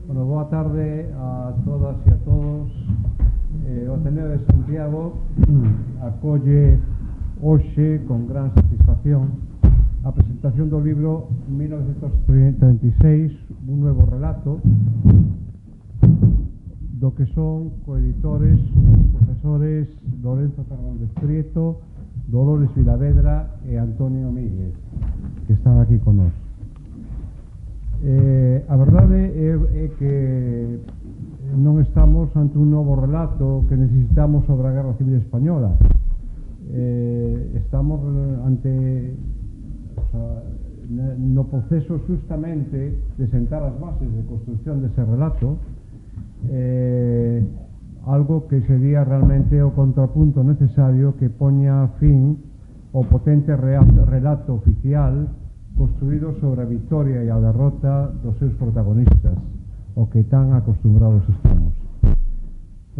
Bueno, boa tarde a todas e a todos. O Ateneo de Santiago acolle hoxe con gran satisfacción a presentación do libro 1936, un nuevo relato, do que son coeditores os profesores Lorenzo Fernández Prieto, Dolores Vilavedra e Antonio Míguez, que están aquí con nós. A verdade é que non estamos ante un novo relato que necesitamos sobre a Guerra Civil Española. Estamos ante no proceso justamente de sentar as bases de construcción dese relato, algo que sería realmente o contrapunto necesario que poña fin ao potente relato oficial construído sobre a victoria e a derrota dos seus protagonistas, o que tan acostumbrados estamos.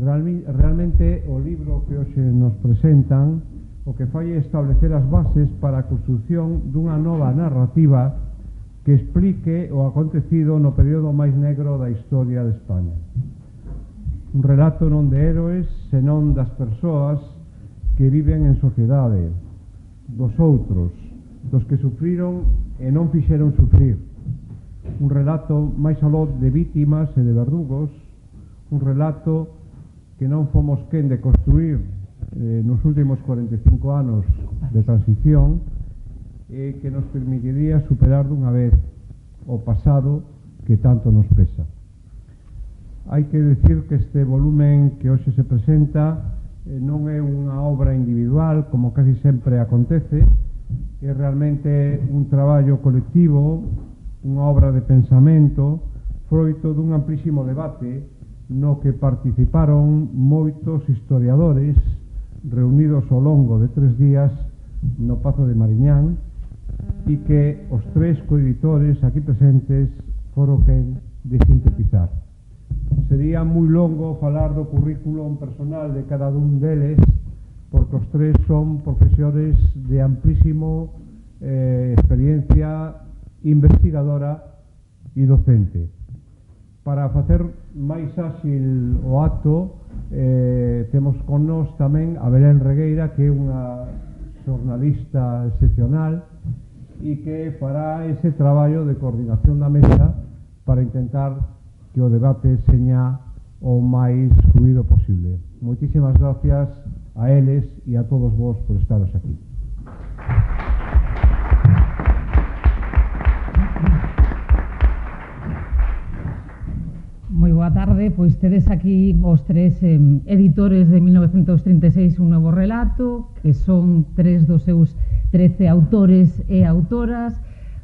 Realmente o libro que hoxe nos presentan o que fai é establecer as bases para a construción dunha nova narrativa que explique o acontecido no período máis negro da historia de España. Un relato non de héroes, senón das persoas que viven en sociedade, dos outros, dos que sufriron e non fixeron sufrir. Un relato máis aló de vítimas e de verdugos, un relato que non fomos quen de construir nos últimos 45 anos de transición e que nos permitiría superar dunha vez o pasado que tanto nos pesa. Hai que decir que este volumen que hoxe se presenta non é unha obra individual, como casi sempre acontece, é realmente un traballo colectivo, unha obra de pensamento, froito dun amplísimo debate no que participaron moitos historiadores reunidos ao longo de 3 días no Pazo de Mariñán e que os 3 coeditores aquí presentes foron quen de sintetizar. Sería moi longo falar do currículum personal de cada un deles, porque os 3 son profesores de amplísimo experiencia investigadora e docente. Para facer máis áxil o acto, temos con nós tamén a Belén Regueira, que é unha xornalista excepcional e que fará ese traballo de coordinación da mesa para intentar que o debate seña o máis fluido posible. Moitísimas gracias a eles e a todos vos por estaros aquí. Moi boa tarde, pois tedes aquí os 3 editores de 1936 un novo relato, que son 3 dos seus 13 autores e autoras,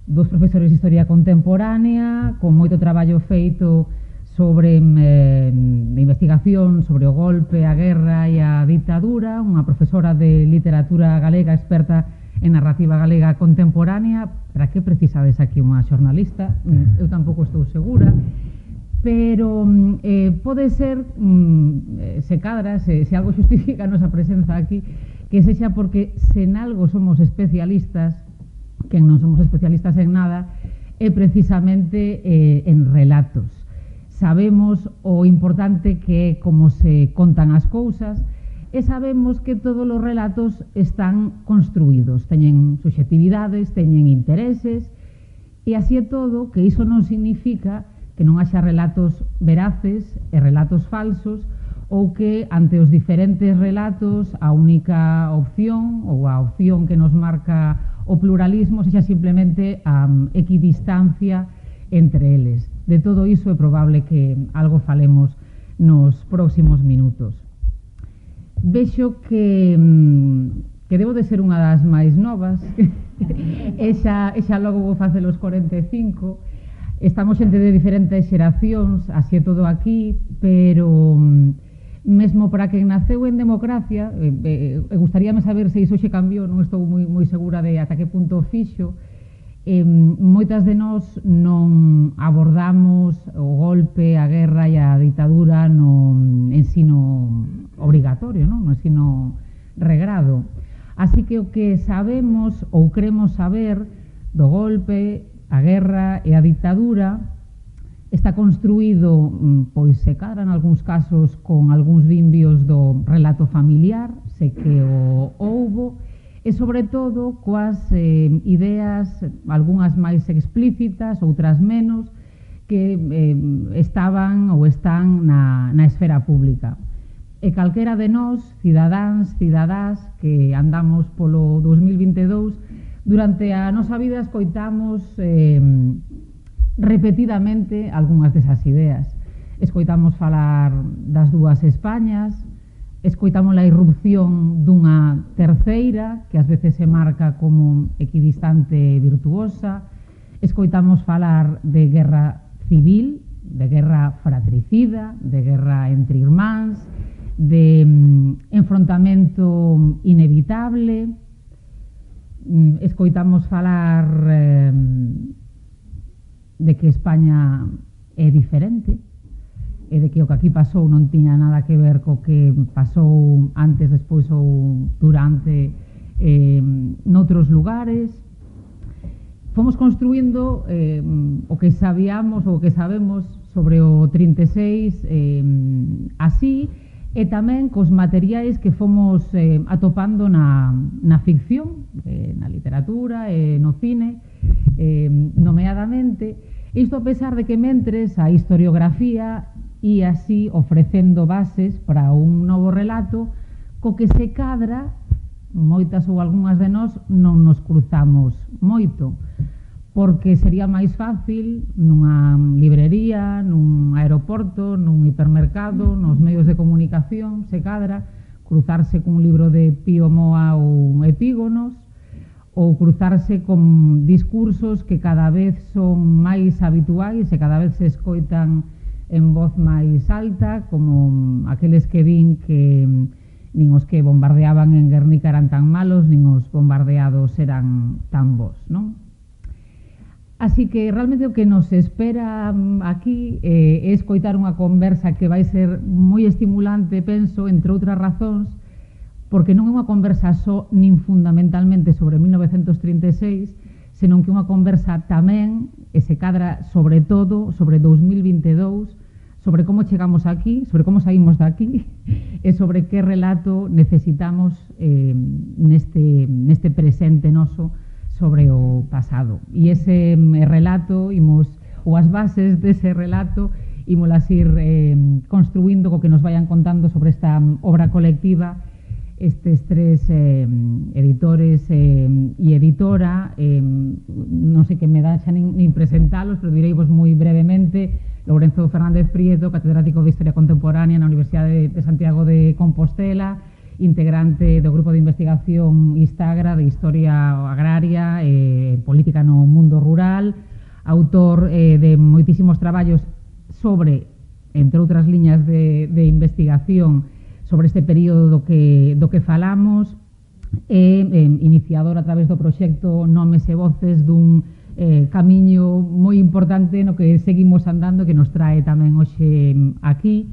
2 profesores de Historia Contemporánea, con moito traballo feito sobre de investigación sobre o golpe, a guerra e a ditadura, unha profesora de literatura galega experta en narrativa galega contemporánea. Para que precisades aquí unha xornalista? Eu tampouco estou segura, pero pode ser, se cadra, se algo justifica a nosa presenza aquí, que sexa porque se en algo somos especialistas, que non somos especialistas en nada, é precisamente en relatos. Sabemos o importante que é como se contan as cousas e sabemos que todos os relatos están construídos, teñen subxectividades, teñen intereses e así é todo, que iso non significa que non haxa relatos veraces e relatos falsos ou que ante os diferentes relatos a única opción ou a opción que nos marca o pluralismo sexa simplemente a equidistancia entre eles. De todo iso é probable que algo falemos nos próximos minutos. Vexo que debo de ser unha das máis novas, e xa logo vou facer os 45. Estamos xente de diferentes xeracións, así é todo aquí, pero mesmo para quen naceu en democracia, gustaríame saber se iso xe cambiou, non estou moi segura de ata que punto fixo. Moitas de nós non abordamos o golpe, a guerra e a ditadura no ensino obrigatorio, no ensino regrado. Así que o que sabemos ou cremos saber do golpe, a guerra e a ditadura Está construído, pois se cadra en algúns casos con algúns vimbios do relato familiar, se que o houbo, e sobre todo coas ideas, algunhas máis explícitas, outras menos, que estaban ou están na esfera pública. E calquera de nós, cidadáns, cidadás, que andamos polo 2022, durante a nosa vida escoitamos repetidamente algunhas desas ideas. Escoitamos falar das dúas Españas, escoitamos a irrupción dunha terceira, que ás veces se marca como equidistante e virtuosa, escoitamos falar de guerra civil, de guerra fratricida, de guerra entre irmáns, de enfrontamento inevitable, escoitamos falar de que España é diferente e de que o que aquí pasou non tiña nada que ver co que pasou antes, despois ou durante noutros lugares. Fomos construindo o que sabíamos ou o que sabemos sobre o 36 así, e tamén cos materiais que fomos atopando na ficción, na literatura e no cine, nomeadamente. Isto a pesar de que mentres a historiografía e así ofrecendo bases para un novo relato co que se cadra, moitas ou algunhas de nós non nos cruzamos moito, porque sería máis fácil nunha librería, nun aeroporto, nun hipermercado, nos medios de comunicación, se cadra, cruzarse cun libro de Pío Moa ou Epígonos, ou cruzarse con discursos que cada vez son máis habituais e cada vez se escoitan en voz máis alta, como aqueles que din que nin os que bombardeaban en Guernica eran tan malos, nin os bombardeados eran tan bons, non? Así que realmente o que nos espera aquí é escoitar unha conversa que vai ser moi estimulante, penso, entre outras razóns, porque non é unha conversa só nin fundamentalmente sobre 1936, senón que é unha conversa tamén, e se cadra sobre todo, sobre 2022, sobre como chegamos aquí, sobre como saímos daqui, e sobre que relato necesitamos neste presente noso sobre o pasado. E ese relato, ou as bases dese relato, ímolas ir construindo co que nos vayan contando sobre esta obra colectiva estes tres editores e editora. Non sei que me dá xa nin presentalos, pero direivos moi brevemente. Lourenzo Fernández Prieto, catedrático de Historia Contemporánea na Universidade de Santiago de Compostela, integrante do grupo de investigación Istagra de Historia Agraria e Política no Mundo Rural, autor de moitísimos traballos sobre, entre outras liñas de investigación, sobre este período do que falamos, e iniciador a través do proxecto Nomes e Voces dun camiño moi importante no que seguimos andando, que nos trae tamén hoxe aquí.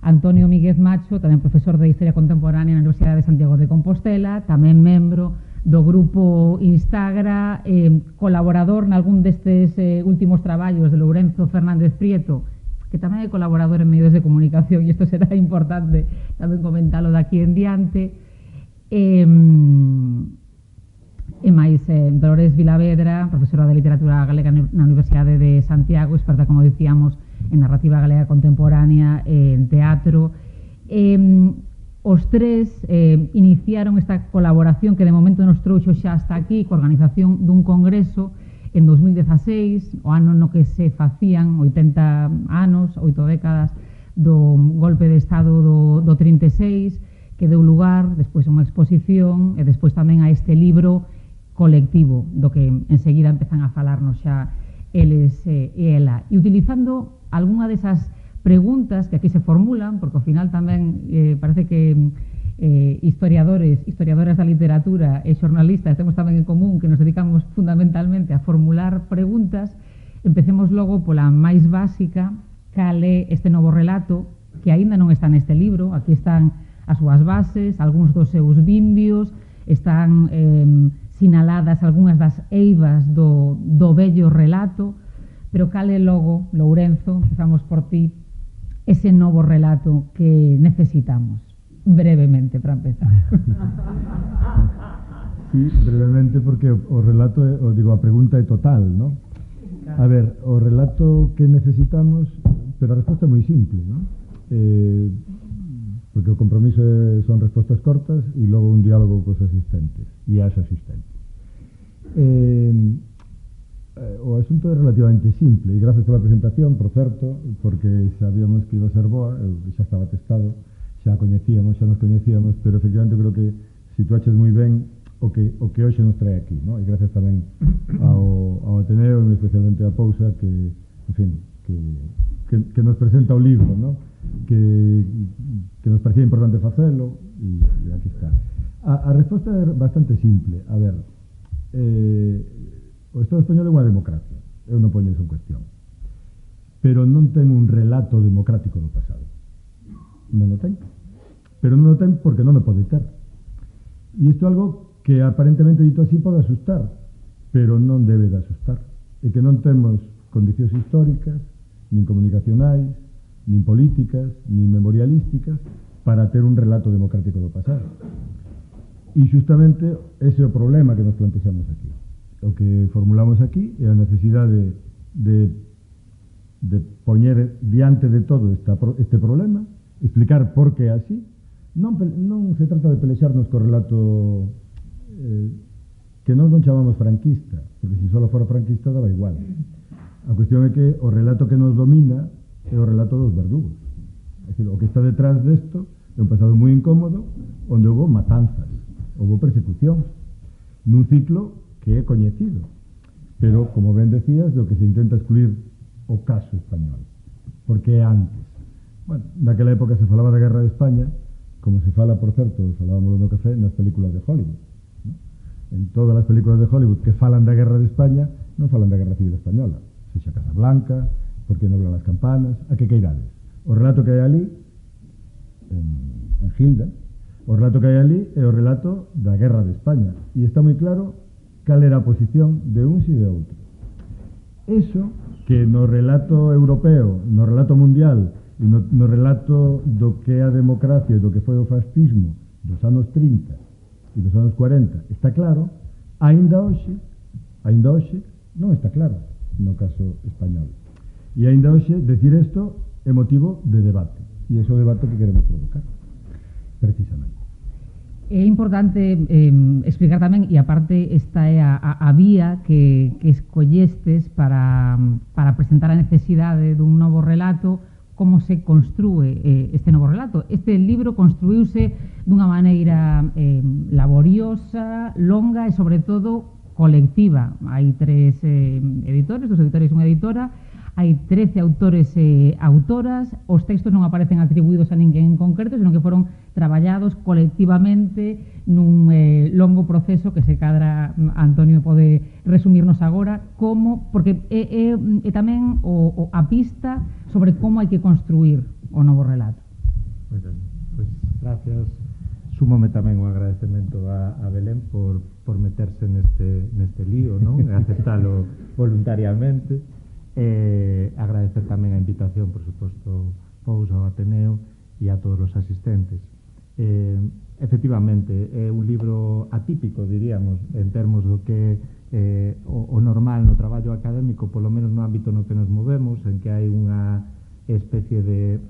Antonio Míguez Macho, tamén profesor de Historia Contemporánea na Universidade de Santiago de Compostela, tamén membro do grupo Instagra, colaborador nalgún destes últimos traballos de Lourenzo Fernández Prieto, que tamén é colaborador en medios de comunicación, e isto será importante tamén comentalo daqui en diante, e máis Dolores Vilavedra, profesora de Literatura Galega na Universidade de Santiago, experta, como dicíamos, en narrativa galega contemporánea, en teatro. Os tres iniciaron esta colaboración que de momento nos trouxo xa hasta aquí, coa organización dun congreso en 2016, o ano no que se facían 80 anos, 8 décadas do golpe de Estado do 36, que deu lugar despois a unha exposición e despois tamén a este libro colectivo, do que enseguida empezan a falarnos xa eles e ela. E utilizando algunha desas preguntas que aquí se formulan, porque ao final tamén parece que historiadoras da literatura e xornalistas temos tamén en común que nos dedicamos fundamentalmente a formular preguntas. Empecemos logo pola máis básica: cal é este novo relato que aínda non está neste libro? Aquí están as súas bases, algúns dos seus vimbios, están sinaladas algunhas das eivas do vello relato, pero cal é logo, Lourenzo, empezamos por ti, ese novo relato que necesitamos, brevemente, para empezar. Sí, brevemente, porque o relato, a pregunta é total, non? A ver, o relato que necesitamos, pero a resposta é moi simple, non? Porque o compromiso son respostas cortas e logo un diálogo cos asistentes e as asistentes. O asunto é relativamente simple e gracias pola presentación, por certo, porque sabíamos que iba a ser boa, xa estaba testado, xa nos coñecíamos, pero efectivamente creo que situaches moi ben o que hoxe nos trae aquí, ¿no? E gracias tamén ao Ateneo e especialmente a Pousa que, en fin, que nos presenta o libro, ¿no? Que nos parecía importante facelo e aquí está. A resposta é bastante simple. A ver, o Estado español é unha democracia, eu non poño iso en cuestión, pero non ten un relato democrático do pasado, non o ten, pero non o ten porque non o pode ter, e isto é algo que aparentemente dito así pode asustar, pero non debe de asustar. E que non temos condicións históricas, nin comunicacionais, nin políticas, nin memorialísticas para ter un relato democrático do pasado. E justamente ese é o problema que nos plantexamos aquí. O que formulamos aquí é a necesidade de poñer diante de todo este problema, explicar por que é así. Non se trata de pelexarnos co relato que non chamamos franquista, porque se só fora franquista daba igual. A cuestión é que o relato que nos domina é o relato dos verdugos. É dicir, o que está detrás desto é un pasado moi incómodo onde houve matanzas, houve persecución nun ciclo que é coñecido, pero, como ben decías, do que se intenta excluir o caso español, porque é antes. Bueno, naquela época se falaba da Guerra de España, como se fala, por certo, falábamos no café, nas películas de Hollywood. En todas as películas de Hollywood que falan da Guerra de España non falan da Guerra Civil Española, sexa Casablanca, Por que noblan as campanas, a que queirades. O relato que hai ali en Gilda, o relato que hai ali é o relato da Guerra de España e está moi claro cal era a posición de uns e de outros. Eso que no relato europeo, no relato mundial e no relato do que é a democracia e do que foi o fascismo dos anos 30 e dos anos 40 está claro, aínda hoxe non está claro no caso español. E aínda hoxe decir isto é motivo de debate e ese é o debate que queremos provocar precisamente. É importante explicar tamén, e aparte esta é a vía que escollestes para presentar a necesidade dun novo relato, como se construe este novo relato. Este libro construíuse dunha maneira laboriosa, longa e, sobre todo, colectiva. Hai 3 editores, 2 editores e unha editora, hai 13 autores e autoras, os textos non aparecen atribuídos a ninguén en concreto, senón que foron traballados colectivamente nun longo proceso que se cadra Antonio pode resumirnos agora, como, porque é tamén a pista sobre como hai que construir o novo relato. Moi ben, pois gracias. Súmome tamén un agradecemento a Belén por meterse neste lío, non? E aceptalo voluntariamente. Agradecer tamén a invitación, por suposto, Pousa, ao Ateneo e a todos os asistentes. Efectivamente, é un libro atípico, diríamos, en termos do que o normal no traballo académico, polo menos no ámbito no que nos movemos, en que hai unha especie de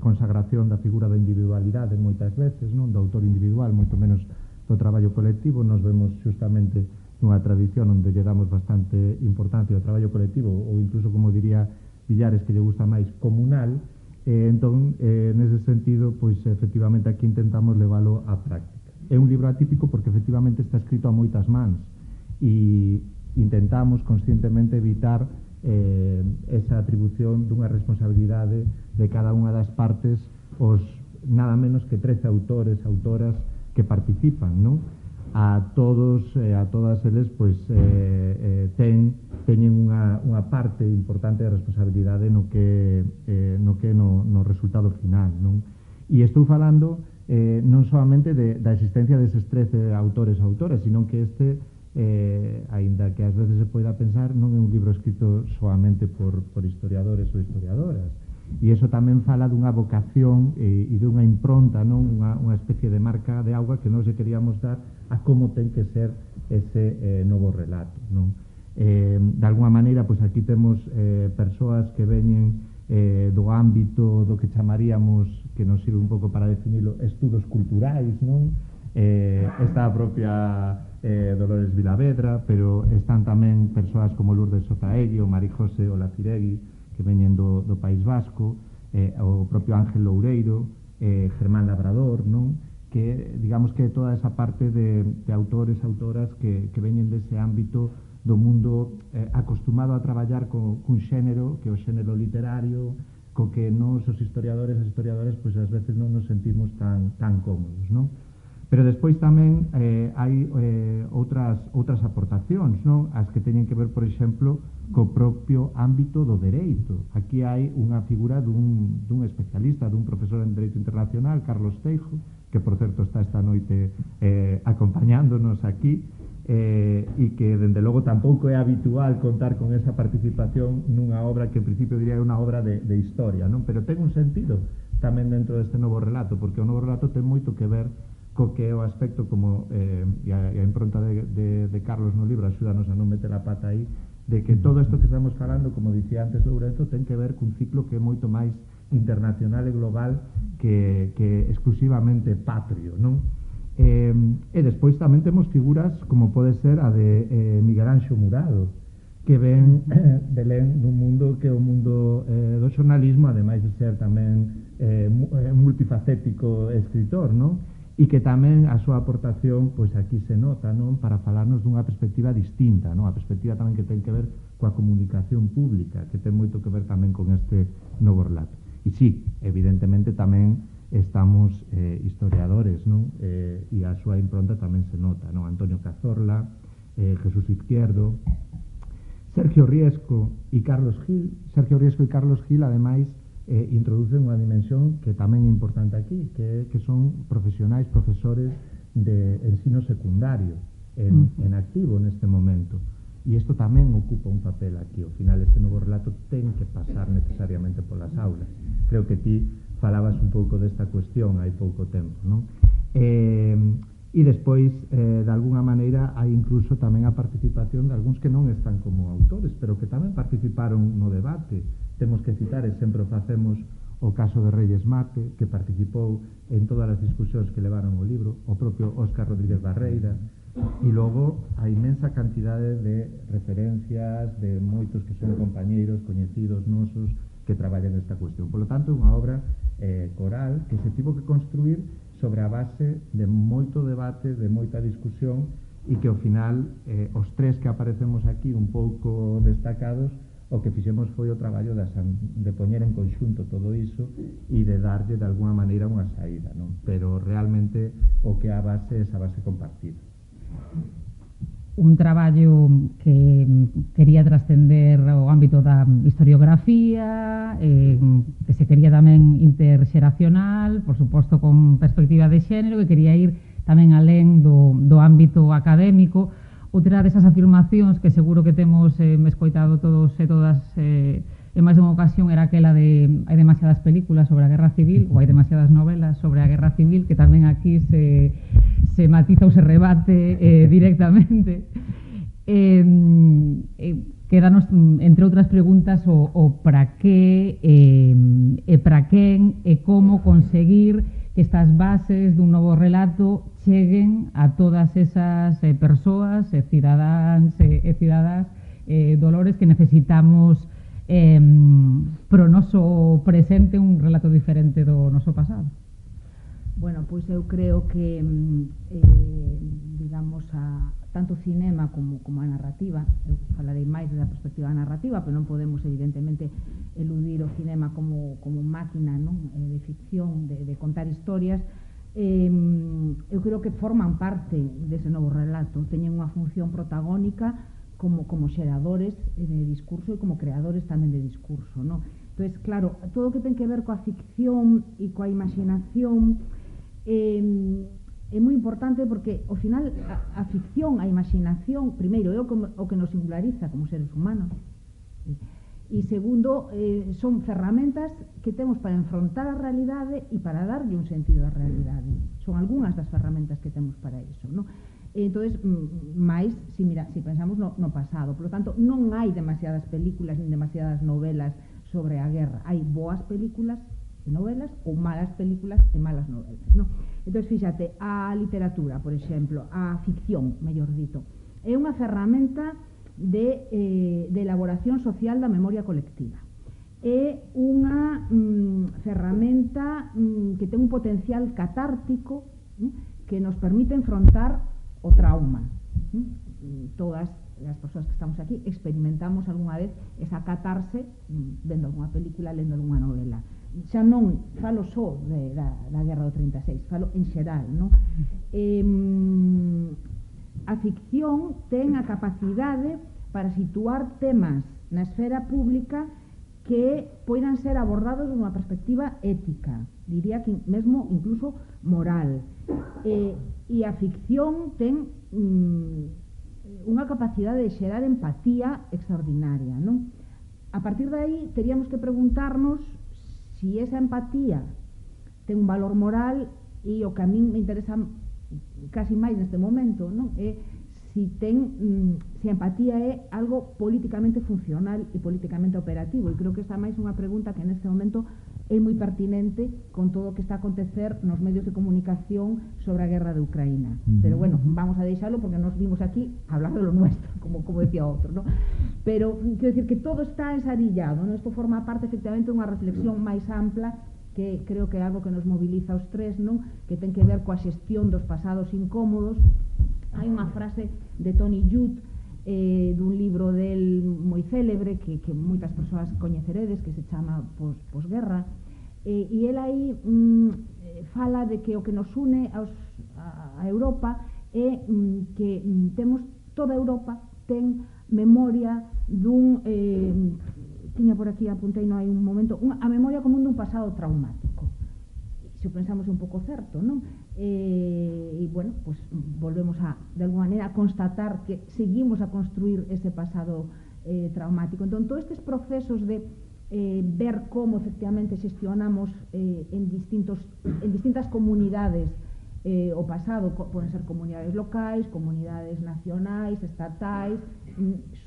consagración da figura da individualidade moitas veces, non? Do autor individual, moito menos do traballo colectivo. Nos vemos xustamente nunha tradición onde lle damos bastante importancia ao traballo colectivo, ou incluso, como diría Villares, que lle gusta máis, comunal. Entón, nese sentido, pois efectivamente aquí intentamos leválo á práctica. É un libro atípico porque efectivamente está escrito a moitas mans e intentamos conscientemente evitar esa atribución dunha responsabilidade de cada unha das partes os nada menos que 13 autores, autoras que participan, non? A todos e a todas eles pois teñen unha parte importante de responsabilidade no resultado final, non? E estou falando non solamente da existencia deses 13 autores ou autoras, sino que este aínda que ás veces se poida pensar, non é un libro escrito soamente por historiadores ou historiadoras, e iso tamén fala dunha vocación e dunha impronta, non? Unha especie de marca de auga que nós lle queríamos dar a como ten que ser ese novo relato, non? De alguna maneira, pois aquí temos persoas que veñen do ámbito do que chamaríamos, que nos sirve un pouco para definilo, estudos culturais, non? Está a propia Dolores Vilavedra, pero están tamén persoas como Lourdes Sotaegui ou Marijose Olaciregui, que veñen do País Vasco, o propio Ángel Loureiro, Germán Labrador, non? Que, digamos que toda esa parte de autores, autoras que veñen dese ámbito do mundo acostumado a traballar cun xénero, que é o xénero literario, co que nós, os historiadores e historiadoras, pois ás veces non nos sentimos tan cómodos, non? Pero despois tamén hai outras aportacións, non? As que teñen que ver, por exemplo, co propio ámbito do dereito. Aquí hai unha figura dun especialista, dun profesor en Dereito Internacional, Carlos Teijo, que, por certo, está esta noite acompañándonos aquí, e que, dende logo, tampouco é habitual contar con esa participación nunha obra que, en principio, diría é unha obra de historia, non? Pero ten un sentido tamén dentro deste novo relato, porque o novo relato ten moito que ver co que é o aspecto, como e a impronta de Carlos no libro axúdanos a non meter a pata aí, de que todo isto que estamos falando, como dicía antes Lourenzo, ten que ver cun ciclo que é moito máis internacional e global que exclusivamente patrio, non? E despois tamén temos figuras como pode ser a de Miguel Anxo Murado, que ven Belén nun mundo que é o mundo do xornalismo, ademais de ser tamén multifacético escritor, non? E que tamén a súa aportación, pois aquí se nota, non? Para falarnos dunha perspectiva distinta, non? A perspectiva tamén que ten que ver coa comunicación pública, que ten moito que ver tamén con este novo relato. E sí, evidentemente tamén estamos historiadores, non? E a súa impronta tamén se nota, non? Antonio Cazorla, Jesús Izquierdo, Sergio Riesco e Carlos Gil. Sergio Riesco e Carlos Gil, ademais, introducen unha dimensión que tamén é importante aquí, que son profesionais, profesores de ensino secundario en activo neste momento, e isto tamén ocupa un papel aquí. Ao final, este novo relato ten que pasar necesariamente polas aulas. Creo que ti falabas un pouco desta cuestión hai pouco tempo, non? E despois, de alguna maneira, hai incluso tamén a participación de algúns que non están como autores, pero que tamén participaron no debate. Temos que citar, e sempre o facemos, o caso de Reyes Mate, que participou en todas as discusións que levaron o libro, o propio Óscar Rodríguez Barreira, e logo a inmensa cantidade de referencias de moitos que son compañeiros, coñecidos nosos, que traballan nesta cuestión. Por lo tanto, é unha obra coral que se tivo que construir sobre a base de moito debate, de moita discusión, e que ao final os tres que aparecemos aquí un pouco destacados, o que fixemos foi o traballo de poñer en conxunto todo iso e de darlle de alguna maneira unha saída, non? Pero realmente o que a base é esa base compartida. Un traballo que quería trascender o ámbito da historiografía, que se quería tamén interxeracional, por suposto con perspectiva de xénero, que quería ir tamén alén do ámbito académico. Outra desas afirmacións que seguro que temos escoitado todos e todas en máis dunha ocasión era aquela de hai demasiadas películas sobre a Guerra Civil ou hai demasiadas novelas sobre a Guerra Civil, que tamén aquí se matiza ou se rebate directamente. Quedanos, entre outras preguntas, o para que e para quen e como conseguir que estas bases dun novo relato cheguen a todas esas persoas e cidadáns e cidadas Dolores que necesitamos pro noso presente un relato diferente do noso pasado. Bueno, pois eu creo que digamos tanto o cinema como a narrativa, eu falarei máis da perspectiva narrativa, pero non podemos evidentemente eludir o cinema como máquina, non? De ficción, de contar historias. Eu creo que forman parte dese novo relato, teñen unha función protagónica como xeradores de discurso e como creadores tamén de discurso, non? Entón, claro, todo o que ten que ver coa ficción e coa imaginación é moi importante porque ao final a ficción, a imaginación, primeiro é o que nos singulariza como seres humanos, e segundo son ferramentas que temos para enfrontar a realidade e para darlle un sentido á realidade. Son algunhas das ferramentas que temos para iso, non? Entonces, máis, si pensamos no pasado, por lo tanto, non hai demasiadas películas nin demasiadas novelas sobre a guerra. Hai boas películas e novelas ou malas películas e malas novelas, non? Entón, fíxate, a literatura, por exemplo, a ficción, mellor dito, é unha ferramenta de elaboración social da memoria colectiva. É unha ferramenta que ten un potencial catártico que nos permite enfrontar o trauma. Todas as persoas que estamos aquí experimentamos algunha vez esa catarse vendo algunha película, lendo algunha novela. Xa non falo só da Guerra do 36, falo en xeral, non? A ficción ten a capacidade para situar temas na esfera pública que poidan ser abordados dunha perspectiva ética, diría que mesmo incluso moral. E a ficción ten unha capacidade de xerar empatía extraordinaria, non? A partir de aí teríamos que preguntarnos si esa empatía ten un valor moral, e o que a min me interesa casi máis neste momento, non? É si a empatía é algo políticamente funcional e políticamente operativo, e creo que esta máis unha pregunta que neste momento é moi pertinente con todo o que está a acontecer nos medios de comunicación sobre a guerra de Ucraína. Pero bueno, vamos a deixalo porque nos vimos aquí a hablar de lo nuestro, como decía outro, ¿no? Pero quero decir que todo está ensarillado, ¿no? Isto forma parte efectivamente dunha reflexión máis ampla que creo que é algo que nos moviliza os tres, non? Que ten que ver coa xestión dos pasados incómodos. Hai unha frase de Tony Judt dun libro del moi célebre que moitas persoas coñeceredes, que se chama Posguerra, e el aí fala de que o que nos une a Europa é que temos, toda Europa ten memoria dun tiña por aquí, apuntei no hai un momento, a memoria común dun pasado traumático. Se o pensamos un pouco certo, non? E, bueno, pues volvemos de alguma maneira, a constatar que seguimos a construir ese pasado traumático. Entón, todos estes procesos de ver como efectivamente xestionamos en distintas comunidades o pasado, poden ser comunidades locais, comunidades nacionais, estatais,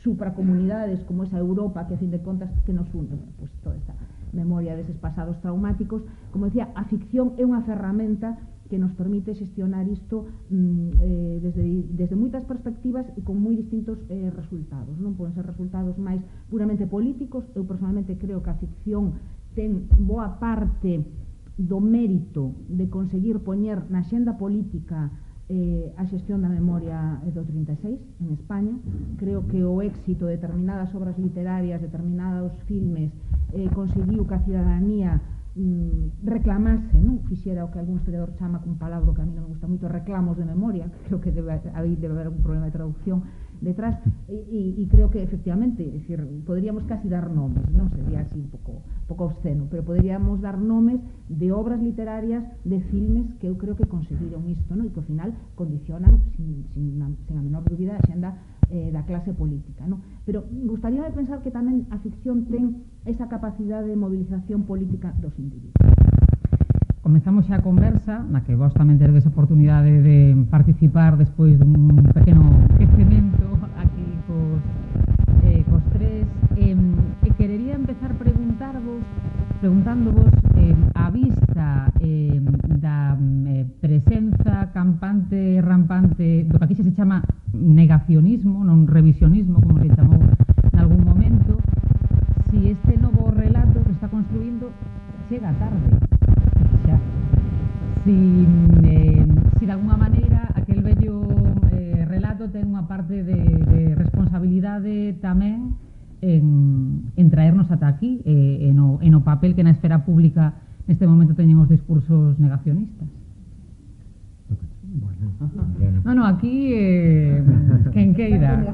supracomunidades como esa Europa que a fin de contas que nos une, pues toda esta memoria deses pasados traumáticos. Como decía, a ficción é unha ferramenta que nos permite xestionar isto desde moitas perspectivas e con moi distintos resultados, non? Poden ser resultados máis puramente políticos. Eu personalmente creo que a ficción ten boa parte do mérito de conseguir poñer na xenda política a xestión da memoria do 36 en España. Creo que o éxito de determinadas obras literarias, determinados filmes, conseguiu que a cidadanía reclamase, non? Fixera o que algún historiador chama cun palabra que a mí non me gusta moito, reclamos de memoria. Creo que debe haber un problema de traducción detrás, e creo que efectivamente, é dicir, poderíamos casi dar nomes, non sería así un pouco obsceno, pero poderíamos dar nomes de obras literarias, de filmes que eu creo que conseguiron isto, non? E que ao final condicionan sin a menor dúbida a xenda da clase política, non? Pero gustaríame pensar que tamén a ficción ten esa capacidade de movilización política dos individuos. Comezamos xa a conversa, na que vos tamén teredes oportunidade de participar despois dun pequeno quecemento aquí cos tres. E querería empezar preguntándovos a vista da presenza campante e rampante do que aquí se chama negacionismo, non revisionismo, como se chamou nalgún momento, si este novo relato que está construindo chega tarde. Si de alguma maneira aquel vello relato ten unha parte de responsabilidade tamén en traernos ata aquí e no papel que na esfera pública neste momento teñen os discursos negacionistas. No, aquí quen queira.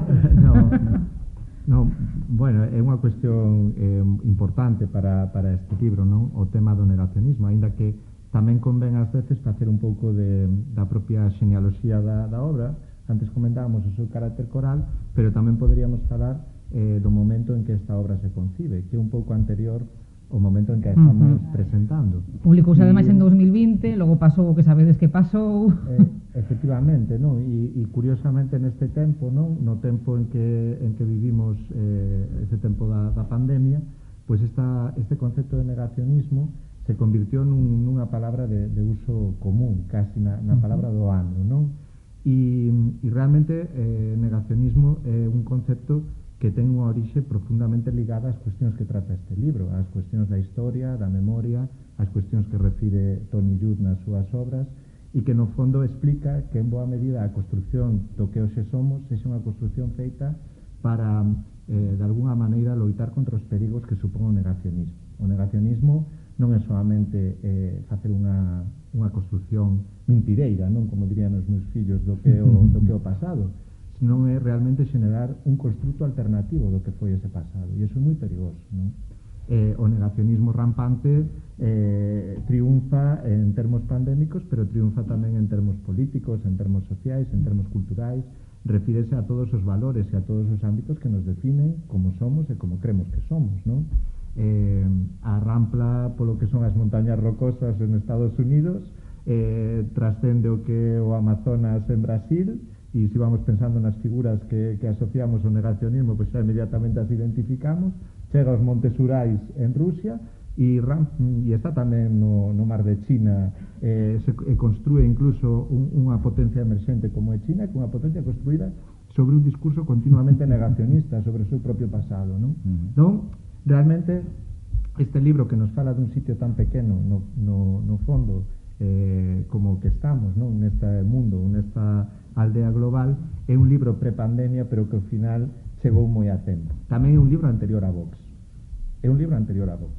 No, bueno, é unha cuestión importante para este libro, non? O tema do negacionismo, aínda que tamén convén ás veces facer un pouco da propia xenealoxía da obra. Antes comentábamos o seu carácter coral, pero tamén poderíamos falar do momento en que esta obra se concibe, que é un pouco anterior ao momento en que a estamos presentando. Publicouse ademais en 2020, logo pasou o que sabedes que pasou. Efectivamente, non? E curiosamente neste tempo, non? No tempo en que vivimos ese tempo da pandemia, pois este concepto de negacionismo se convirtió nunha palabra de uso común, casi na palabra do ano, non? E realmente negacionismo é un concepto que ten unha orixe profundamente ligada ás cuestións que trata este libro, ás cuestións da historia, da memoria, ás cuestións que refire Tony Judt nas súas obras, e que no fondo explica que en boa medida a construción do que hoxe somos é unha construción feita para, de alguna maneira, loitar contra os perigos que supón o negacionismo. O negacionismo non é solamente facer unha construción mentireira, non, como dirían os meus fillos, do que é o pasado, senón é realmente xenerar un construto alternativo do que foi ese pasado, e iso é moi perigoso, non? O negacionismo rampante triunfa en termos pandémicos, pero triunfa tamén en termos políticos, en termos sociais, en termos culturais, refírese a todos os valores e a todos os ámbitos que nos definen como somos e como cremos que somos, non? Arrampla polo que son as montañas rocosas en Estados Unidos, trascende o que o Amazonas en Brasil, e se vamos pensando nas figuras que asociamos ao negacionismo, pois xa inmediatamente as identificamos, chega aos Montes Urais en Rusia, e está tamén no Mar de China, se construe incluso unha potencia emerxente como é China, que é unha potencia construída sobre un discurso continuamente negacionista sobre o seu propio pasado, non? Entón, realmente, este libro que nos fala dun sitio tan pequeno no fondo, como que estamos, non? Neste mundo, nesta aldea global, é un libro prepandemia, pero que ao final chegou moi a tempo. Tamén é un libro anterior a Vox. É un libro anterior a Vox.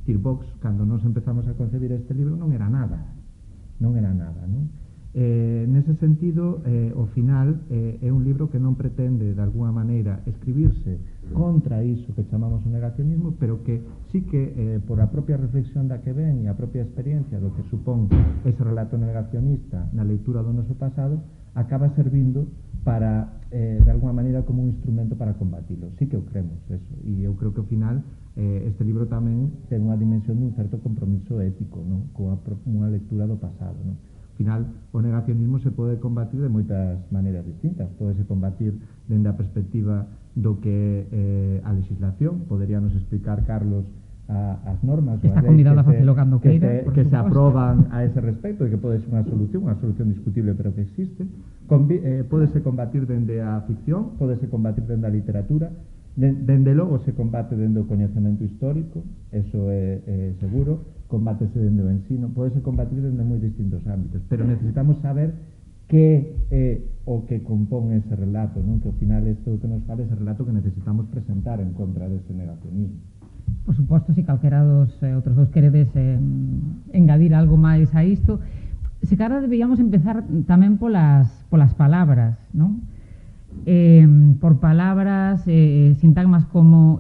Vox, cando nos empezamos a concebir este libro, non era nada. Non era nada, non? Nese sentido, ao final, é un libro que non pretende, de alguna maneira, escribirse contra iso que chamamos o negacionismo, pero que sí que, por a propia reflexión da que ven e a propia experiencia do que supón ese relato negacionista na lectura do noso pasado, acaba servindo para, de alguna maneira, como un instrumento para combatilo. Sí que o cremos, eso. E eu creo que, ao final, este libro tamén ten unha dimensión dun certo compromiso ético, non? Coa unha lectura do pasado, non? Ao final, o negacionismo se pode combatir de moitas maneiras distintas. Pódese combatir dende a perspectiva do que a legislación, poderíanos explicar, Carlos, as normas ou as leis que se aproban a ese respecto, e que pode ser unha solución discutible, pero que existe. Pódese combatir dende a ficción, pódese combatir dende a literatura, dende logo se combate dende o coñecemento histórico, eso é seguro, combátese dende o ensino, pódese combatir dende moi distintos ámbitos, pero necesitamos saber que é o que compón ese relato, non? Que ao final isto que nos fala ese relato que necesitamos presentar en contra dese negacionismo. Por suposto, se calquera dos outros dos queredes engadir algo máis a isto, se cara deberíamos empezar tamén polas palabras, non? Por palabras, sintagmas como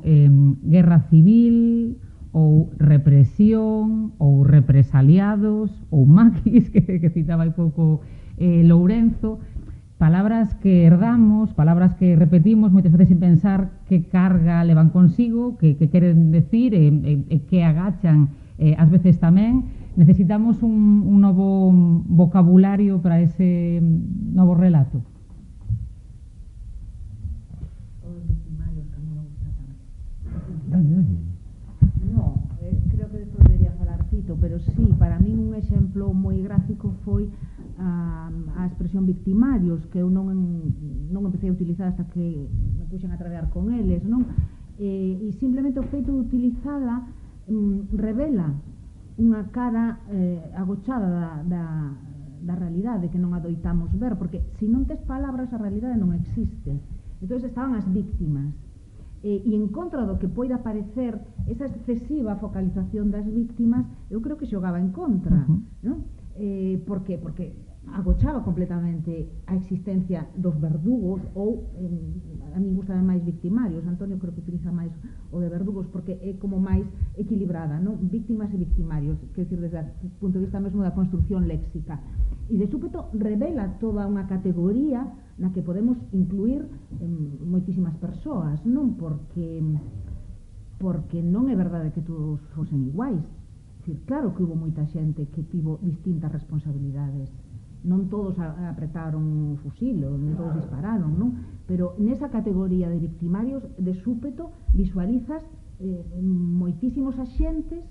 guerra civil, ou represión, ou represaliados, ou maquis, que citaba hai pouco Lourenzo, palabras que herdamos, palabras que repetimos moitas veces sin pensar que carga levan consigo, que queren decir, que agachan ás veces tamén. Necesitamos un novo vocabulario para ese novo relato. Os victimarios, que a mí me gusta tanto. No, creo que desto debería falar Tito, pero sí, para min un exemplo moi gráfico foi a expresión victimarios, que eu non empecé a utilizar hasta que me puxen a traballar con eles, non? E simplemente o feito de utilizala revela unha cara agochada da realidade que non adoitamos ver, porque se non tes palabras a realidade non existe. Entón estaban as víctimas, e en contra do que poida parecer esa excesiva focalización das víctimas, eu creo que xogaba en contra, non? Por que? Porque agochaba completamente a existencia dos verdugos ou, a min gusta máis victimarios, Antonio creo que utiliza máis o de verdugos porque é como máis equilibrada, non? Víctimas e victimarios, quero dicir, desde o punto de vista mesmo da construción léxica, e de súpeto revela toda unha categoría na que podemos incluir moitísimas persoas, non porque non é verdade que todos fosen iguais. Dicir, claro que hubo moita xente que tivo distintas responsabilidades, non todos apretaron o fusil, non todos dispararon, non? Pero nesa categoría de victimarios, de súpeto, visualizas moitísimos axentes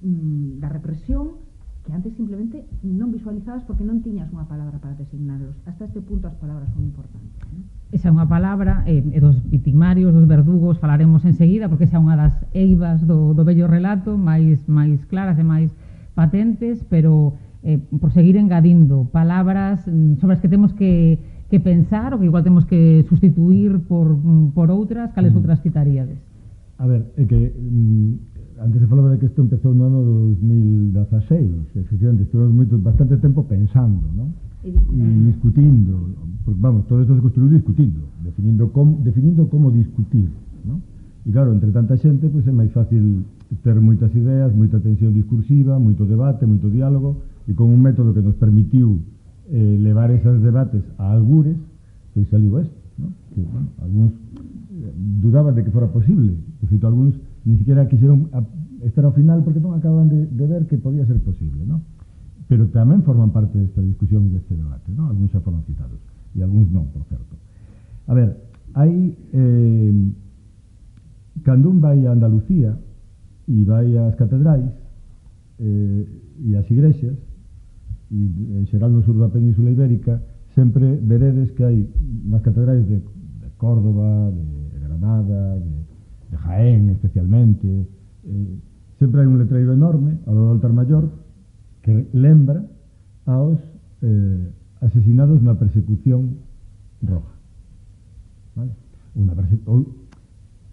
da represión que antes simplemente non visualizabas porque non tiñas unha palabra para designarlos. Hasta este punto as palabras son importantes, non? Esa é unha palabra, e dos victimarios, dos verdugos, falaremos enseguida, porque esa é unha das eivas do vello relato, máis claras e máis patentes, pero por seguir engadindo palabras sobre as que temos que pensar ou que igual temos que sustituir por outras, cales outras citaríades? A ver, é que antes se falaba de que isto empezou no ano 2016, efectivamente, estivemos bastante tempo pensando, non? E discutindo, porque vamos, todo isto se construiu discutindo, definindo como discutir, non? E claro, entre tanta xente, pois é máis fácil ter moitas ideas, moita tensión discursiva, moito debate, moito diálogo, e con un método que nos permitiu levar esos debates a algures, pois saliu isto, non? Que, bueno, algúns dudaban de que fora posible, de feito, algúns ni siquiera quixeron estar ao final porque non acaban de ver que podía ser posible, non? Pero tamén forman parte desta discusión e deste debate, non? Algúns xa foron citados, e algúns non, por certo. A ver, hai cando un vai a Andalucía e vai ás catedrais e ás igrexas, e en xeral no sur da Península Ibérica, sempre veredes que hai nas catedrais de Córdoba, de Granada, de Jaén especialmente, sempre hai un letreiro enorme ao lado do altar maior que lembra aos asesinados na persecución roja, vale?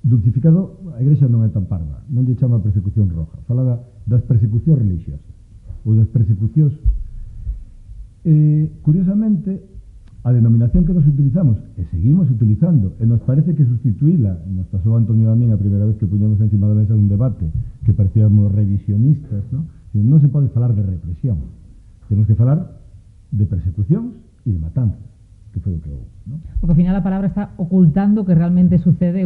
Dulcificado, a igrexa non é tan parva, non lle chama persecución roja, fala das persecucións religiosas ou das persecucións. Curiosamente, a denominación que nos utilizamos e seguimos utilizando, e nos parece que sustituíla, nos pasou a Antonio e a min a primeira vez que puñemos encima da mesa dun debate que parecíamos revisionistas, non se pode falar de represión, temos que falar de persecucións e de matanzas, que foi o que houve, non? Porque ao final a palabra está ocultando que realmente sucede,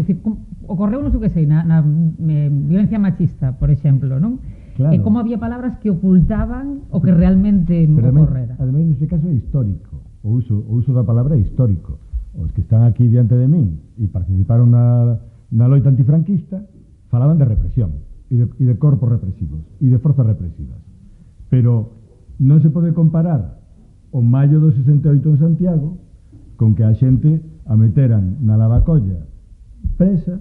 ocorreu non sei o que sei, na violencia machista, por exemplo, non? Claro. E como había palabras que ocultaban o que realmente ocorrera. Ademais, neste caso é histórico. O uso da palabra é histórico. Os que están aquí diante de min e participaron na loita antifranquista falaban de represión e de corpos represivos e de forzas represivas. Pero non se pode comparar o maio do 68 en Santiago con que a xente a meteran na lavacolla presa,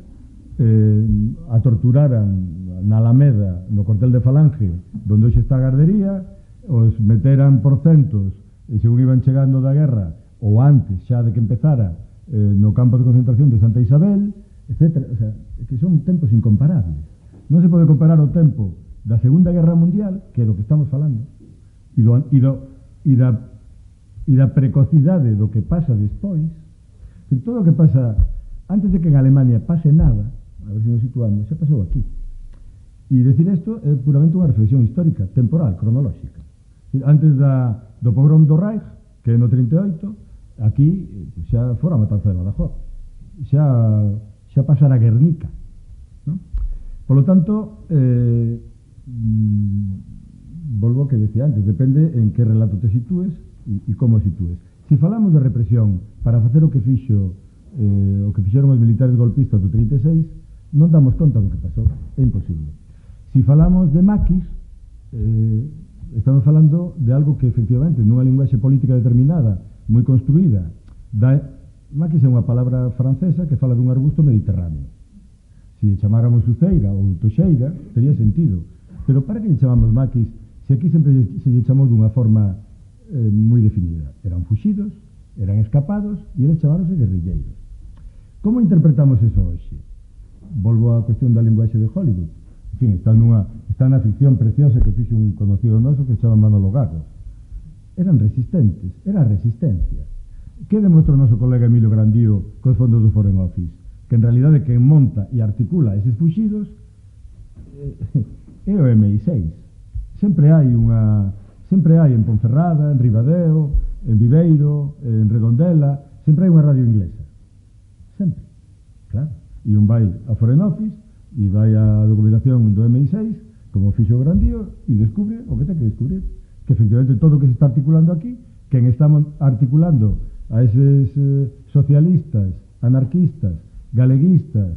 a torturaran na Alameda, no cuartel de Falange, donde hoxe está a gardería, os meteran por centos, según iban chegando da guerra, ou antes xa de que empezara, no campo de concentración de Santa Isabel, etc. O sea, que son tempos incomparables. Non se pode comparar o tempo da Segunda Guerra Mundial, que é do que estamos falando, e da precocidade do que pasa despois. E todo o que pasa antes de que en Alemania pase nada, a ver se nos situamos, xa pasou aquí. E decir isto é puramente unha reflexión histórica, temporal, cronolóxica. Antes do pogrom do Reich, que é no 38, aquí xa fora a matanza de Badajoz, xa pasara Guernica, non? Por lo tanto, volvo ao que decía antes, depende en que relato te sitúes e como sitúes. Se falamos de represión para facer o que fixeron os militares golpistas do 36, non damos conta do que pasou, é imposible. Se falamos de maquis, estamos falando de algo que efectivamente nunha linguaxe política determinada, moi construída, maquis é unha palabra francesa que fala dun arbusto mediterráneo. Se chamáramos uceira ou toxeira, teria sentido, pero para que lle chamamos maquis se aquí sempre se lle chamou dunha forma moi definida? Eran fuxidos, eran escapados e eles chamáronse guerrilleiros. Como interpretamos eso hoxe? Volvo á cuestión da linguaxe de Hollywood. En fin, está na ficción preciosa que fixe un conocido noso que se chama Manolo Gago. eran resistentes, era a resistencia. Que demostra o noso colega Emilio Grandío cos fondos do Foreign Office? Que en realidade quen monta e articula eses fuxidos é o MI6. Sempre hai en Ponferrada, en Ribadeo, en Viveiro, en Redondela, sempre hai unha radio inglesa. Sempre, claro. E un vai a Foreign Office e vai a documentación do MI6, como fixo Grandío, e descubre o que ten que descubrir. Que efectivamente todo o que se está articulando aquí, quen está articulando a eses socialistas, anarquistas, galeguistas,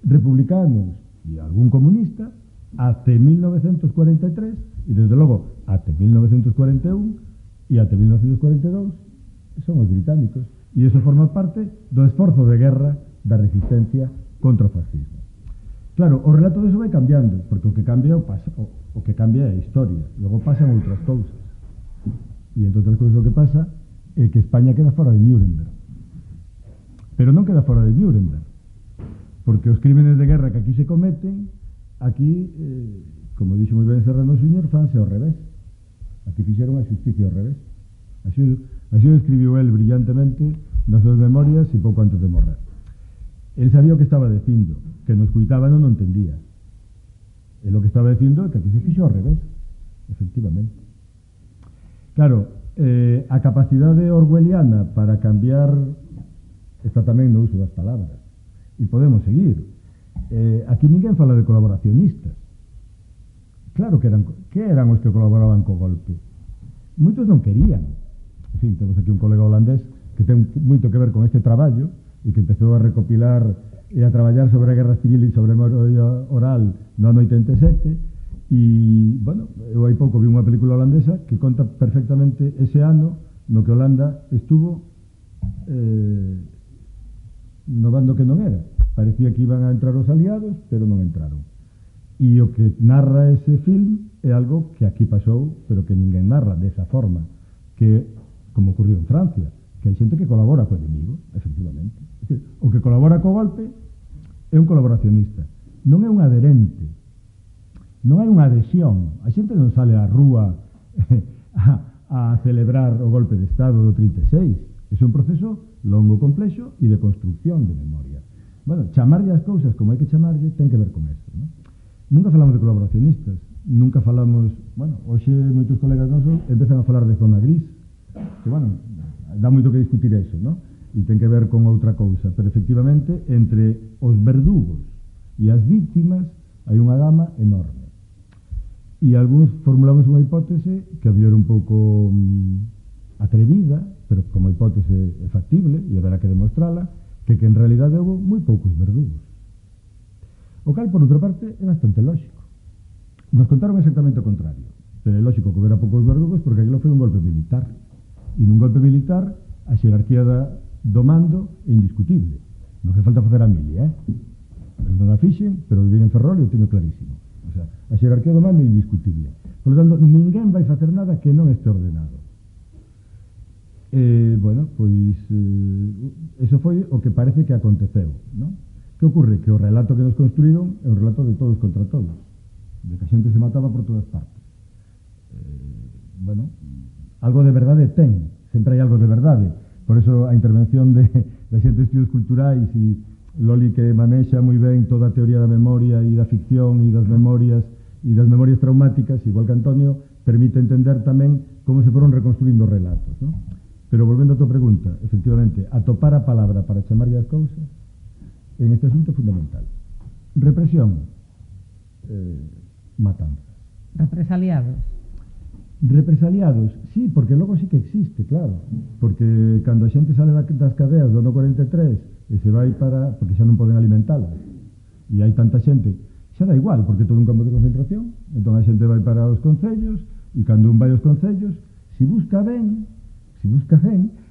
republicanos e algún comunista, até 1943, e desde logo até 1941 e até 1942 son os británicos, e iso forma parte do esforzo de guerra da resistencia contra o fascismo. Claro, o relato deso vai cambiando, porque o que cambia o que cambia é a historia, logo pasan outras cousas, e entre outras cousas o que pasa é que España queda fora de Nuremberg, pero non queda fora de Nuremberg, porque os crímenes de guerra que aquí se cometen, aquí, como dixo moi ben Serrano Suñer, fanse ao revés. Aquí fixeron a xusticia ao revés. Así o escribiu el brillantemente nas súas memorias e pouco antes de morrer. El sabía o que estaba dicindo, que nos cuitaba non o entendía. E o que estaba dicindo é que aquí se fixo ao revés, efectivamente. Claro, a capacidade orwelliana para cambiar está tamén no uso das palabras. E podemos seguir. Aquí ninguén fala de colaboracionistas. Claro que eran os que colaboraban co golpe. Moitos non querían. En fin, temos aquí un colega holandés que ten moito que ver con este traballo e que empezou a recopilar e a traballar sobre a guerra civil e sobre a memoria oral no ano 87 e, bueno, eu hai pouco vi unha película holandesa que conta perfectamente ese ano no que Holanda estuvo no bando que non era. Parecía que iban a entrar os aliados, pero non entraron. E o que narra ese film é algo que aquí pasou, pero que ninguén narra desa forma, que, como ocurriu en Francia, que hai xente que colabora co enemigo, efectivamente. É dicir, o que colabora co golpe é un colaboracionista, non é un adherente, non hai unha adhesión. A xente non sale á rúa a celebrar o golpe de Estado do 36. É un proceso longo, complexo e de construcción de memoria. Bueno, chamarlle as cousas como hai que chamarlle ten que ver con eso, non? Nunca falamos de colaboracionistas, nunca falamos, bueno, hoxe moitos colegas nosos empezan a falar de zona gris, que, bueno, dá moito que discutir eso, non? E ten que ver con outra cousa, pero efectivamente entre os verdugos e as víctimas hai unha gama enorme. E algúns formulamos unha hipótese que a mellor un pouco atrevida, pero como hipótese é factible e haberá que demostrala, que en realidade houve moi poucos verdugos. O cal, por outra parte, é bastante lógico. Nos contaron exactamente o contrario, pero é lógico que houbera poucos verdugos porque aquilo foi un golpe militar. E nun golpe militar a xerarquía do mando é indiscutible. Non fai falta facer a mili, Eu non a fixen, pero vivir en Ferrol e o teño clarísimo. O sea, a xerarquía do mando é indiscutible. Por lo tanto, ninguén vai facer nada que non este ordenado. Bueno, pois eso foi o que parece que aconteceu, non? Que ocurre? Que o relato que nos construíron é un relato de todos contra todos, de que a xente se mataba por todas partes. Bueno, algo de verdade ten, sempre hai algo de verdade. Por eso a intervención da xente de estudios culturais e Loli, que manexa moi ben toda a teoría da memoria e da ficción e das memorias traumáticas, igual que Antonio, permite entender tamén como se foron reconstruindo relatos, non? Pero volvendo a tua pregunta, efectivamente, atopar a palabra para chamarlle as cousas en este asunto é fundamental. Represión, matanzas. Represaliados. Represaliados, sí, porque logo sí que existe, claro. Porque cando a xente sale das cadeas do ano 43 e se vai para... porque xa non poden alimentala. E hai tanta xente, xa dá igual, porque é todo un campo de concentración. Entón a xente vai para os concellos e cando un vai aos concellos, se busca ben,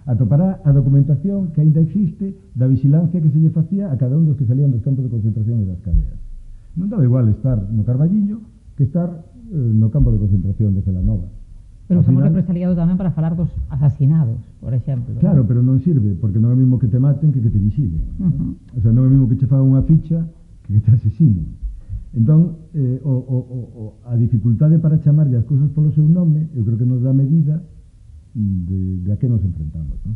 atopará a documentación que aínda existe da vigilancia que se lle facía a cada un dos que salían dos campos de concentración e das cadeas. Non daba igual estar no Carballiño que estar no campo de concentración de Celanova. Pero usamos represaliado tamén para falar dos asasinados, por exemplo. Claro, pero non sirve, porque non é o mesmo que te maten que te vixilen. O sea, non é o mesmo que che fagan unha ficha que te asesinen. Entón, a dificultade para chamarlle as cousas polo seu nome, eu creo que nos dá medida de a que nos enfrentamos, ¿no?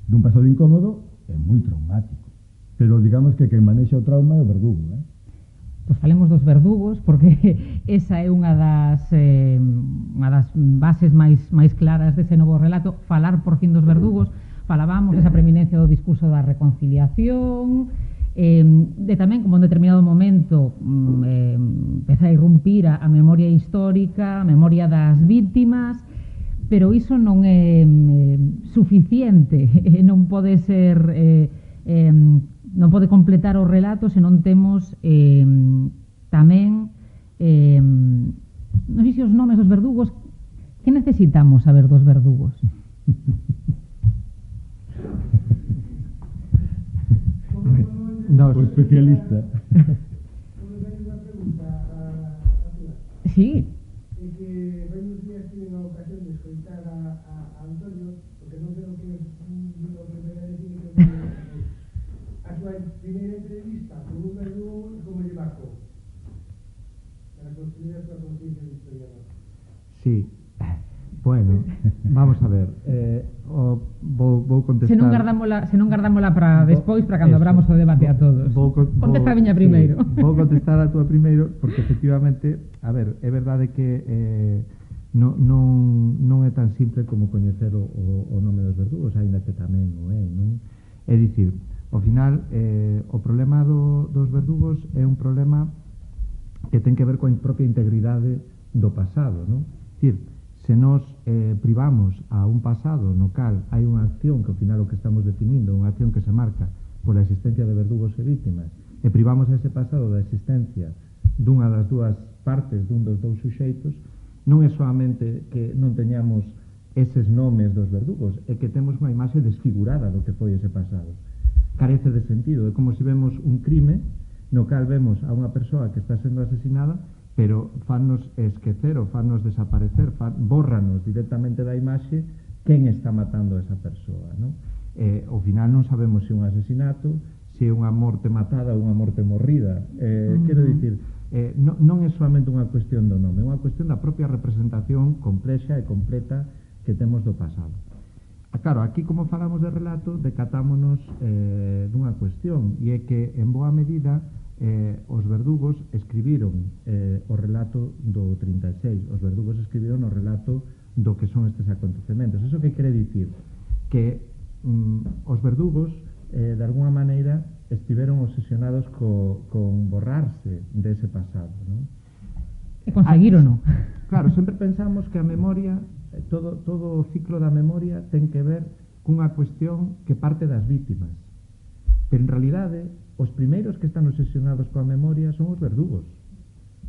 Dun pasado incómodo é moi traumático, pero digamos que quen manexa o trauma é o verdugo, Pois falemos dos verdugos, porque esa é unha das bases máis claras dese novo relato, falar por fin dos verdugos. Falábamos desa preeminencia do discurso da reconciliación, de tamén como en determinado momento empeza a irrumpir a memoria histórica, a memoria das víctimas, pero iso non é suficiente, non pode ser non pode completar o relato se non temos tamén non sei se os nomes dos verdugos. Que necesitamos saber dos verdugos? O especialista. Sí. É que vai uns días tiven a ocasión de escoitar a Antonio, porque non creo que digo a primeira vez que a súa primeira entrevista con un verdugo e como lle marcou para construir a súa conciencia de historiador. Sí. Bueno, vamos a ver. Vou contestar. Se non gardámola para despois, para cando abramos o debate a todos. Contesta a miña primeiro. Sí, vou contestar a túa primeiro, porque efectivamente, a ver, é verdade que non é tan simple como coñecer o nome dos verdugos, aínda que tamén o é, non? É dicir, ao final, o problema dos verdugos é un problema que ten que ver coa propia integridade do pasado, non? É dicir, se nos privamos a un pasado no cal hai unha acción que ao final o que estamos definindo, unha acción que se marca pola existencia de verdugos e víctimas, e privamos ese pasado da existencia dunha das dúas partes, dun dos dous suxeitos, non é solamente que non teñamos eses nomes dos verdugos, é que temos unha imaxe desfigurada do que foi ese pasado. Carece de sentido, é como se vemos un crime no cal vemos a unha persoa que está sendo asesinada, pero fannos esquecer ou fannos desaparecer, bórranos directamente da imaxe quen está matando a esa persoa, non? Ao final non sabemos se é un asesinato, se é unha morte matada ou unha morte morrida. Quero dicir, non é solamente unha cuestión do nome, é unha cuestión da propia representación complexa e completa que temos do pasado. Claro, aquí como falamos de relato, decatámonos dunha cuestión, e é que en boa medida os verdugos escribiron o relato do 36, os verdugos escribiron o relato do que son estes acontecementos. Eso que quere dicir? Que os verdugos de alguna maneira estiveron obsesionados con borrarse dese pasado, non? E conseguiron, non? Claro, sempre pensamos que a memoria, todo o ciclo da memoria ten que ver cunha cuestión que parte das vítimas, pero en realidade os primeiros que están obsesionados coa memoria son os verdugos.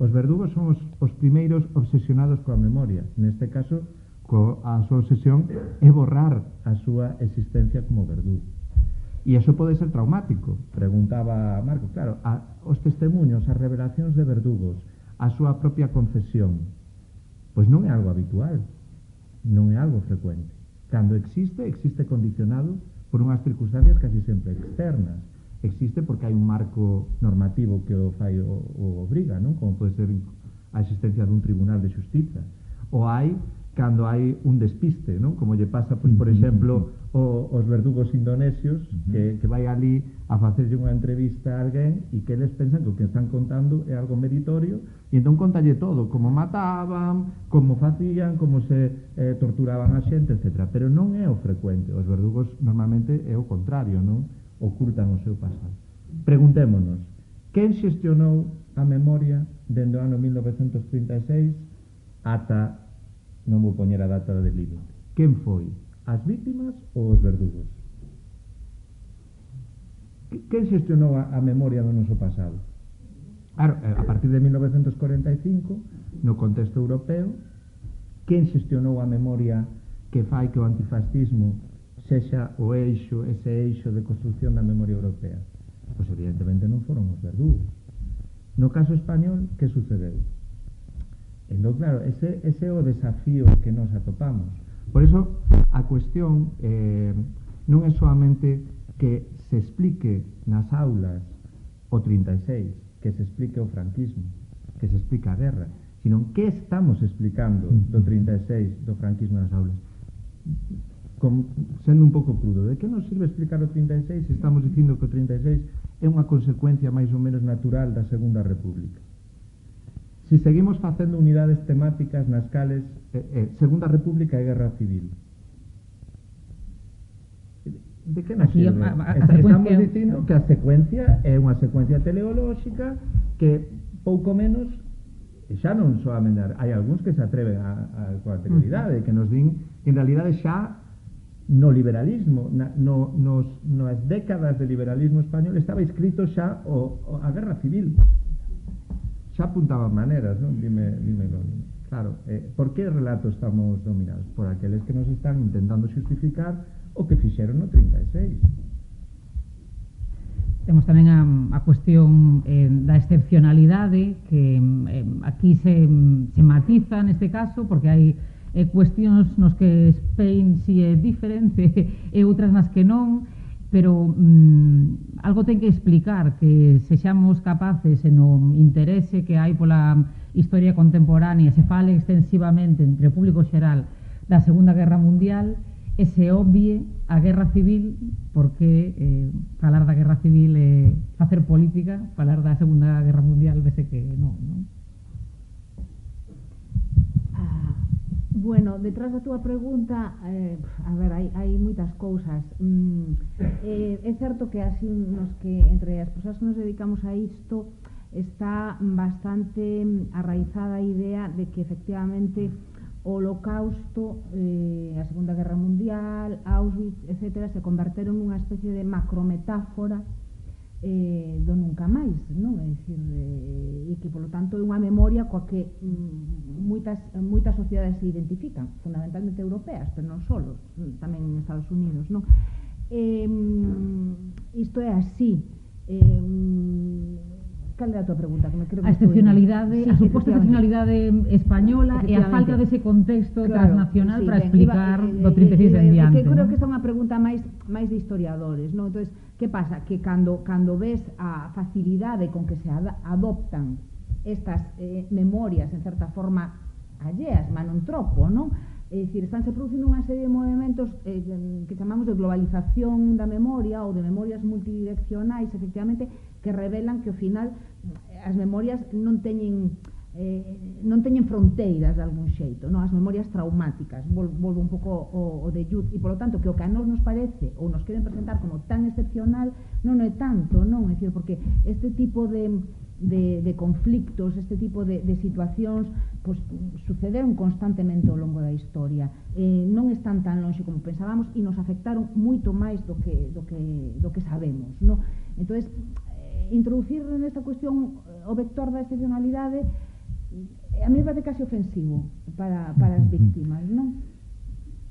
Os verdugos son os primeiros obsesionados coa memoria. Neste caso, a súa obsesión é borrar a súa existencia como verdugo. E iso pode ser traumático, preguntaba Marco. Claro, os testemunhos, as revelacións de verdugos, a súa propia confesión, pois non é algo habitual, non é algo frecuente. Cando existe condicionado por unhas circunstancias casi sempre externas. Existe porque hai un marco normativo que o fai o obriga, non? Como pode ser a existencia dun tribunal de xustiza, ou hai cando hai un despiste, non? Como lle pasa, pois, por exemplo, os verdugos indonesios que vai ali a facerlle unha entrevista a alguén e que eles pensan que o que están contando é algo meritorio e entón contalle todo, como mataban, como facían, como se torturaban a xente, etc. Pero non é o frecuente. Os verdugos normalmente é o contrario, non? Ocultan o seu pasado. Preguntémonos, quen xestionou a memoria dende o ano 1936 ata, non vou poñer a data de límite, quen foi? As vítimas ou os verdugos? Quen xestionou a memoria do noso pasado? Claro, a partir de 1945, no contexto europeo, quen xestionou a memoria que fai que o antifascismo sexa ese eixo de construcción da memoria europea? Pois evidentemente non foron os verdugos. No caso español, que sucedeu? Entón, claro, ese é o desafío que nos atopamos. Por iso, a cuestión non é solamente que se explique nas aulas o 36, que se explique o franquismo, que se explique a guerra, sino que estamos explicando do 36, do franquismo nas aulas. sendo un pouco crudo, de que nos sirve explicar o 36 se estamos dicindo que o 36 é unha consecuencia máis ou menos natural da Segunda República? Si seguimos facendo unidades temáticas nas cales Segunda República e Guerra Civil, de que nos Aquí, sirve? Estamos dicindo que a secuencia é unha secuencia teleolóxica que pouco menos xa non soamente hai algúns que se atreven a coa anterioridade, que nos din que en realidade xa no liberalismo, nas décadas de liberalismo español estaba escrito xa a Guerra Civil, xa apuntaban maneiras, non? Dímelo. Claro, por que relato estamos dominados? Por aqueles que nos están intentando xustificar o que fixeron no 36. Temos tamén a cuestión da excepcionalidade que aquí se matiza neste caso, porque hai cuestións nos que Spain si é diferente e outras nas que non, pero algo ten que explicar que sexamos capaces e no interese que hai pola historia contemporánea se fale extensivamente entre o público xeral da Segunda Guerra Mundial e se obvie a Guerra Civil, porque falar da Guerra Civil é facer política, falar da Segunda Guerra Mundial vese que non? Bueno, detrás da túa pregunta, a ver, hai moitas cousas. É certo que así nos que entre as persoas que nos dedicamos a isto está bastante arraizada a idea de que efectivamente o Holocausto, a Segunda Guerra Mundial, Auschwitz, etc., se converteron nunha especie de macrometáfora do nunca máis, non? É dicir, e que, polo tanto, é unha memoria coa que moitas sociedades se identifican, fundamentalmente europeas, pero non só, tamén en Estados Unidos, non? Isto é así. Cal é a tua pregunta? Que me creo que a excepcionalidade, sí, a suposta excepcionalidade española e a falta dese contexto transnacional para explicar do 36 en diante. Que creo que esta é unha pregunta máis de historiadores, non? Entonces, que pasa? Que cando ves a facilidade con que se adoptan estas memorias en certa forma alleas, ma non tropo, non? É dicir, estánse producindo unha serie de movimentos que chamamos de globalización da memoria ou de memorias multidireccionais, efectivamente, que revelan que ao final as memorias non teñen fronteiras de algún xeito, non? As memorias traumáticas, volvo un pouco o de Jude, e polo tanto que o que a nos parece ou nos queren presentar como tan excepcional non é tanto, non? É dicir, porque este tipo de conflictos, este tipo de situacións pues, sucederon constantemente ao longo da historia, non están tan longe como pensábamos e nos afectaron moito máis do que sabemos, non? Entonces, introducir nesta cuestión o vector da excepcionalidade a mí me parece casi ofensivo para as víctimas, non?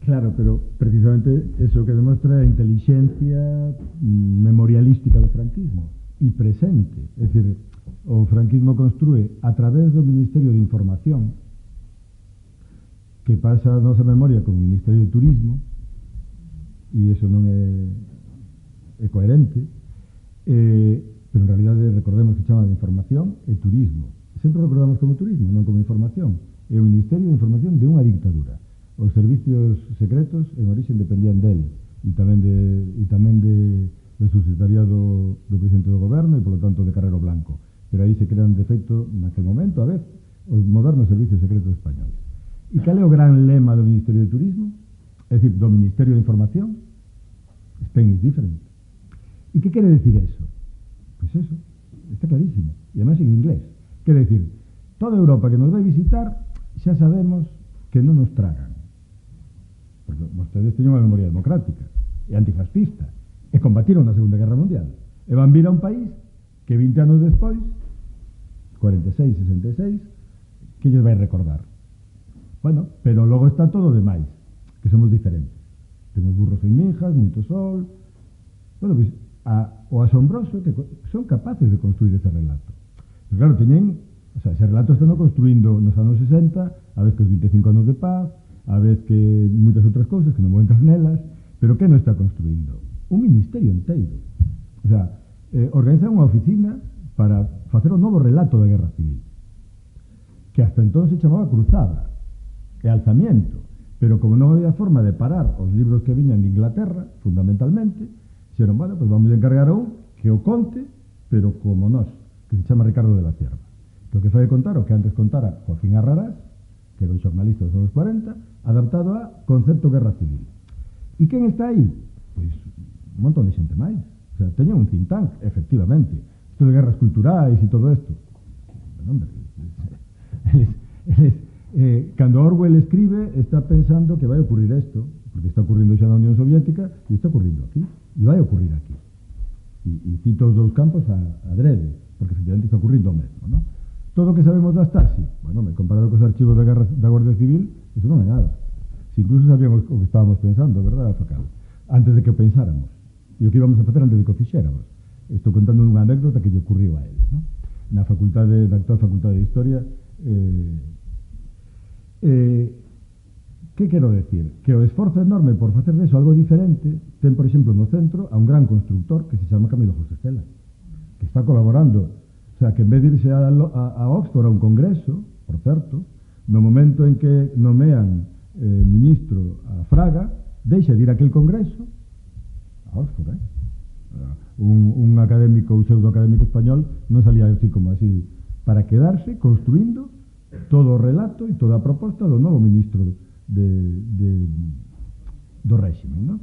Claro, pero precisamente eso que demostra a inteligencia memorialística do franquismo e presente, é dicir, o franquismo construe a través do Ministerio de Información, que pasa a nosa memoria como Ministerio de Turismo, e iso non é coherente, pero en realidade recordemos que chama de Información e Turismo. Sempre recordamos como turismo, non como información. É o Ministerio de Información de unha dictadura. Os servicios secretos en origen dependían del e tamén do subsecretariado do presidente do goberno e, polo tanto, de Carrero Blanco. Pero aí se crean de feito, naquel momento, a vez, os modernos servicios secretos españoles. E cal é o gran lema do Ministerio de Turismo? É dicir, do Ministerio de Información? Spain is different. E que quere decir eso? Pois eso, está clarísimo. E además en inglés. Quere decir, toda Europa que nos vai visitar xa sabemos que non nos tragan. Porque vostedes teñen unha memoria democrática e antifascista e combatiron na Segunda Guerra Mundial. E van vir a un país que 20 anos despois, 46, 66, que lles vai recordar. Bueno, pero logo está todo o demais, que somos diferentes. Temos burros en Minjas, moito sol. Bueno, pois, o asombroso que son capaces de construir ese relato. Pero claro, teñen, o sea, ese relato están construindo nos anos 60, a vez que os 25 anos de paz, a vez que moitas outras cousas que non vou entrar nelas, pero que non está construindo? Un ministerio inteiro. O sea, organizar unha oficina para facer o novo relato da Guerra Civil, que hasta entón se chamaba Cruzada, e Alzamiento, Pero como non había forma de parar os libros que viñan de Inglaterra, fundamentalmente, dixeron, bueno, pues vamos a encargar a un que o conte, pero como nós, que se chama Ricardo de la Cierva. Que o que fai contar, o que antes contara Joaquín Arrarás, que era un xornalista dos anos 40, adaptado a Concepto Guerra Civil. E quen está aí? Pois un montón de xente máis. O sea, teña un think tank, efectivamente. Isto de guerras culturais e todo isto. Bueno, hombre, cando Orwell escribe, está pensando que vai ocurrir isto, porque está ocurrindo xa na Unión Soviética e está ocurrindo aquí, e vai ocurrir aquí. E cito os dous campos a drede, porque efectivamente está ocurrindo o mesmo, ¿no? Todo o que sabemos da Stasi, bueno, me comparado cos archivos da Guardia Civil, eso non é nada. Si incluso sabíamos o que estábamos pensando, verdad, Facal? Antes de que o pensáramos. E o que íbamos a facer antes de que o fixéramos. Estou contando unha anécdota que lle ocurriu a él, ¿no? Na actual Facultade de Historia, que quero decir? Que o esforzo enorme por facer deso algo diferente ten, por exemplo, no centro a un gran constructor que se chama Camilo José Cela, que está colaborando. O sea, que en vez de irse a Oxford a un congreso, por certo, no momento en que nomean ministro a Fraga, deixa de ir a aquel congreso a Oxford, un académico, un pseudoacadémico español non salía así como así para quedarse construindo todo o relato e toda a proposta do novo ministro do réxime, ¿no?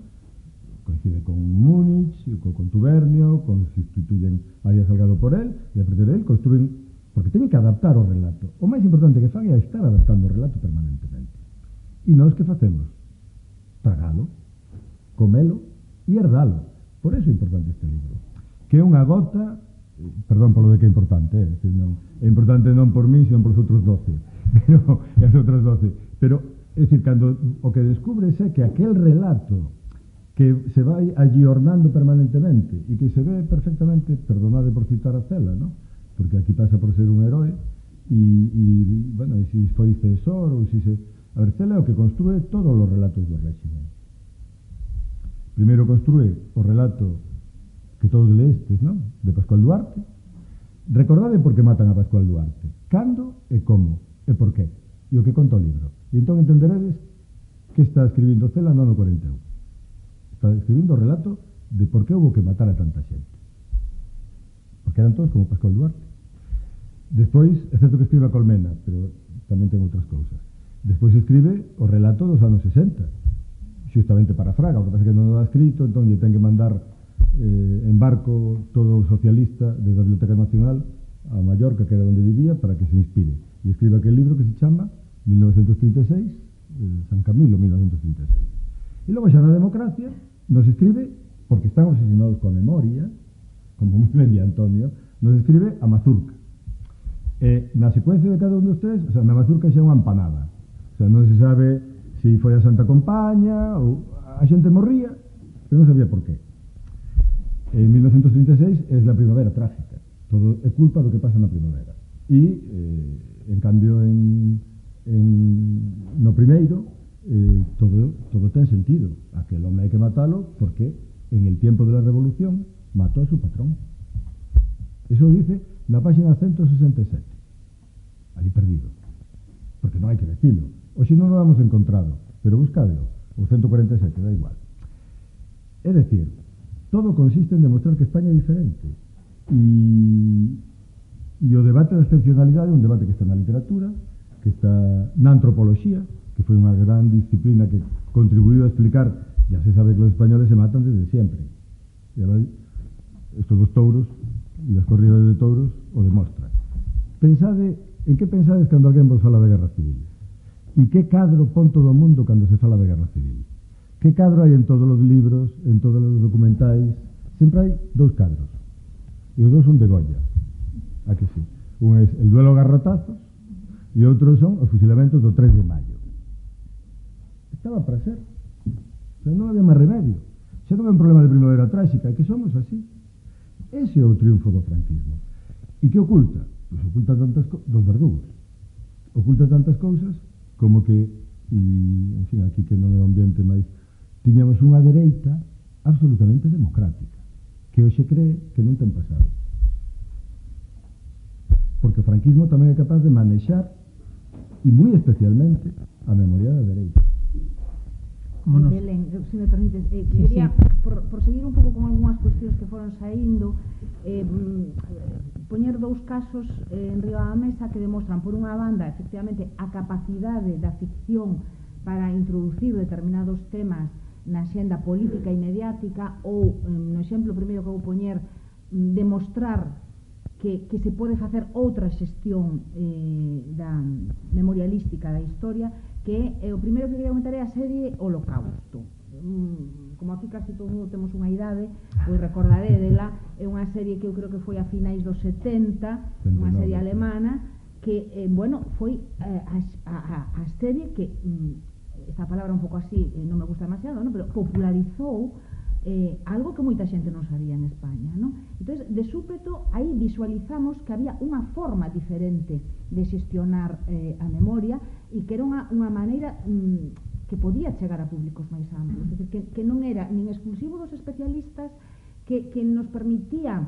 Coincide con Múnich, con Contubernio, sustituyen a Arias Salgado por él, e a partir de él construen, porque teñen que adaptar o relato. O máis importante que fan é estar adaptando o relato permanentemente. E nós que facemos? Tragalo, comelo e herdalo. Por eso é importante este libro, que é unha gota, perdón polo de que é importante, é importante non por mí, sino por os outros 12, pero, e as outras 12, pero, é dicir, cando o que descubres é que aquel relato que se vai aggiornando permanentemente e que se ve perfectamente, perdonade por citar a Cela, ¿no? Porque aquí pasa por ser un heroe e bueno, e se foi censor ou se... A ver, Cela é o que construe todos os relatos do réxime. Primeiro construe o relato que todos leestes, non? De Pascual Duarte. Recordade por que matan a Pascual Duarte. Cando e como e por qué. E o que conta o libro. E entón entenderedes que está escribindo Cela no ano 41. Está escribindo o relato de por que houve que matar a tanta xente. Porque eran todos como Pascual Duarte. Despois, é certo que escribe a Colmena, pero tamén ten outras cousas. Despois escribe o relato dos anos 60, xustamente para Fraga, o que pasa que non o ha escrito, entón lle ten que mandar en barco todo o socialista desde a Biblioteca Nacional a Mallorca, que era onde vivía, para que se inspire. E escribe aquel libro que se chama 1936, San Camilo, 1936. E logo xa na democracia nos escribe, porque están obsesionados coa memoria, como moi ben di Antonio, nos escribe a Mazurca. Na secuencia de cada un dos tres, o sea, na Mazurca xa é unha empanada. O sea, non se sabe se foi a Santa Compaña ou a xente morría, pero non sabía por qué. En 1936 é a primavera trágica. Todo é culpa do que pasa na primavera. E, en cambio, no primeiro, todo ten sentido. Aquel home hai que matalo porque en el tiempo de la revolución mató a su patrón. Eso dice na página 167. Ali perdido. Porque non hai que decirlo. Hoxe non lo hemos encontrado, pero buscadelo, o 147, da igual. É dicir, todo consiste en demostrar que España é diferente. E o debate da excepcionalidade é un debate que está na literatura, que está na antropoloxía, que foi unha gran disciplina que contribuiu a explicar, ya se sabe que os españoles se matan desde sempre. Estos dos touros e as corridas de touros o demostran. Pensade, en que pensades cando alguén vos fala de guerra civil? E que cadro pon todo o mundo cando se fala de guerra civil? Que cadro hai en todos os libros, en todos os documentais? Sempre hai dous cadros. E os dous son de Goya. A que sí? Un é el duelo a garrotazos e outros son os fusilamentos do 3 de maio. Estaba para ser. Pero non había máis remedio. Xa non é un problema de primavera tráxica, é que somos así. Ese é o triunfo do franquismo. E que oculta? Pois oculta dos verdugos. Oculta tantas cousas como que, en fin, aquí que non é o ambiente máis, tiñamos unha dereita absolutamente democrática, que hoxe cree que non ten pasado. Porque o franquismo tamén é capaz de manexar, e moi especialmente, a memoria da dereita. Belén, se me permites, quería, por seguir un pouco con algunhas cuestións que foron saindo, poñer dous casos en riba da mesa que demostran, por unha banda, efectivamente, a capacidade da ficción para introducir determinados temas na xenda política e mediática, ou, no exemplo primeiro que vou poñer, demostrar que se pode facer outra xestión da memorialística da historia, que o primeiro que quería comentar é a serie Holocausto. Como aquí casi todo mundo temos unha idade, pois recordaré dela, é unha serie que eu creo que foi a finais dos 70, unha serie alemana, que, bueno, foi a serie que, esta palabra un pouco así non me gusta demasiado, ¿no? Pero popularizou algo que moita xente non sabía en España, ¿no? Entonces, de súpeto, aí visualizamos que había unha forma diferente de xestionar a memoria e que era unha maneira que podía chegar a públicos máis amplos, é dicir, que non era nin exclusivo dos especialistas, que nos permitía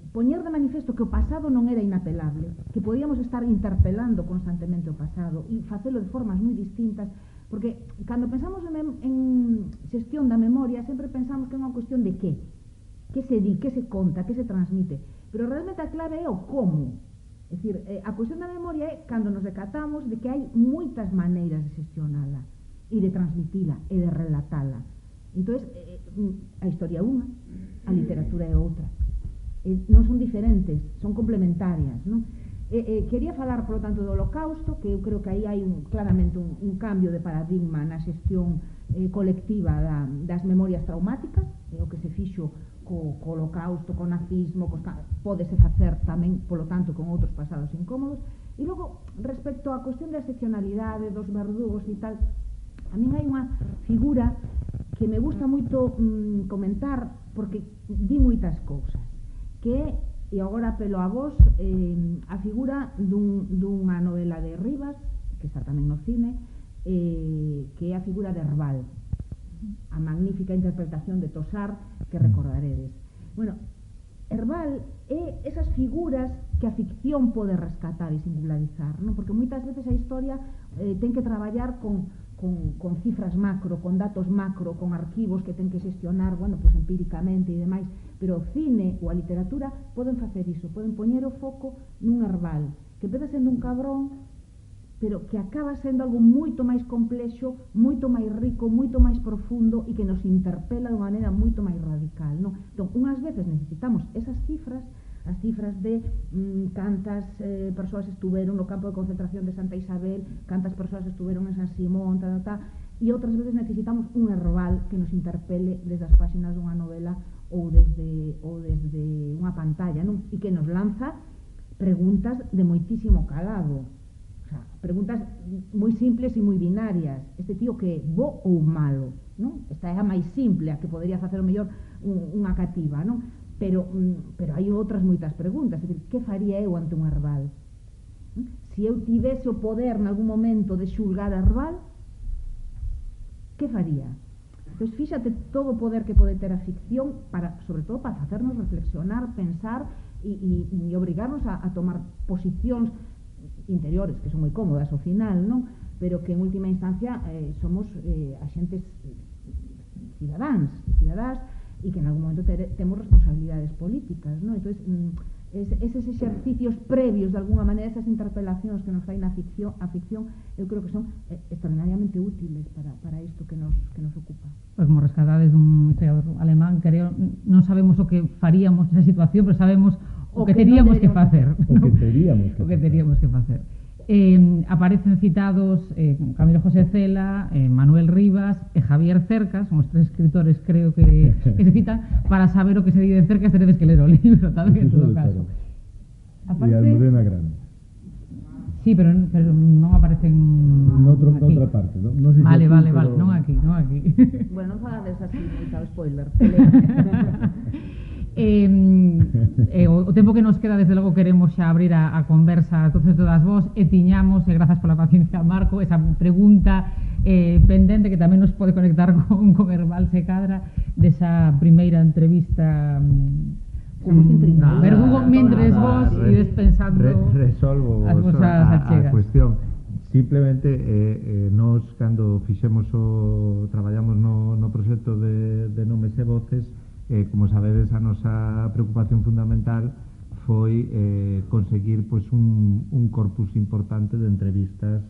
poñer de manifesto que o pasado non era inapelable, que podíamos estar interpelando constantemente o pasado e facelo de formas moi distintas, porque cando pensamos en xestión da memoria sempre pensamos que é unha cuestión de que se di, que se conta, que se transmite, pero realmente a clave é o como. É dicir, a cuestión da memoria é cando nos decatamos de que hai moitas maneiras de xestionala e de transmitila e de relatala. Entón, a historia é unha, a literatura é outra, non son diferentes, son complementarias, non? Quería falar, polo tanto, do Holocausto, que eu creo que aí hai claramente un cambio de paradigma na xestión colectiva das memorias traumáticas, o que se fixo co Holocausto, co nazismo, pódese facer tamén, polo tanto, con outros pasados incómodos. E logo, respecto á cuestión da excepcionalidade, dos verdugos e tal, a min hai unha figura que me gusta moito comentar, porque di moitas cousas, que é, e agora apelo a vos, a figura dunha novela de Rivas, que está tamén no cine, que é a figura de Herbal, a magnífica interpretación de Tosar que recordaredes. Bueno, Herbal é esas figuras que a ficción pode rescatar e singularizar, non? Porque moitas veces a historia ten que traballar con cifras macro, con datos macro, con arquivos que ten que xestionar, bueno, pues empíricamente e demais, pero o cine ou a literatura poden facer iso, poden poñer o foco nun Herbal, que empeza sendo un cabrón, pero que acaba sendo algo moito máis complexo, moito máis rico, moito máis profundo e que nos interpela de maneira moito máis radical, non? Entón, unhas veces necesitamos esas cifras, as cifras de cantas persoas estuveron no campo de concentración de Santa Isabel, cantas persoas estuveron en San Simón, e outras veces necesitamos un Herbal que nos interpele desde as páxinas dunha novela ou desde unha pantalla, non? E que nos lanza preguntas de moitísimo calado, o sea, preguntas moi simples e moi binarias. Este tío que é bo ou malo, non? Esta é a máis simple, a que podería facer o mellor unha cativa, non? Pero hai outras moitas preguntas, é dicir, que faría eu ante un Herbal? Se eu tivese o poder nalgún momento de xulgar a Herbal, que faría? Entón, fíxate todo o poder que pode ter a ficción, sobre todo para facernos reflexionar, pensar e obrigarnos a tomar posicións interiores, que son moi cómodas ao final, non? Pero que en última instancia somos axentes cidadás, e que en algún momento temos responsabilidades políticas, non? Entón, eses exercicios previos, de alguna maneira, esas interpelacións que nos fai a ficción, eu creo que son extraordinariamente útiles para isto que nos ocupa. Pois como rescatades dun historiador alemán, creo, non sabemos o que faríamos nesa situación, pero sabemos o que teríamos que facer. O que teríamos que facer. Aparecen citados Camilo José Cela, Manuel Rivas e Javier Cercas, son os tres escritores, creo que se citan. Para saber o que se di de Cercas teredes que ler o libro tamén, en todo caso. E Almudena Grande. Sí, pero non aparecen noutra parte, non? No sé vale, pero... non aquí. Bueno, non falades así, moita spoiler. O tempo que nos queda, desde logo, queremos xa abrir a conversa a todas vos, e tiñamos, e grazas pola paciencia, Marco, esa pregunta pendente que tamén nos pode conectar con Herbal se cadra, desa primeira entrevista Verdugo, mentres vos ides pensando resolvo as vosas achegas. A cuestión. Simplemente nós cando traballamos no proxecto de Nomes e Voces, como sabedes, a nosa preocupación fundamental foi conseguir pois, un corpus importante de entrevistas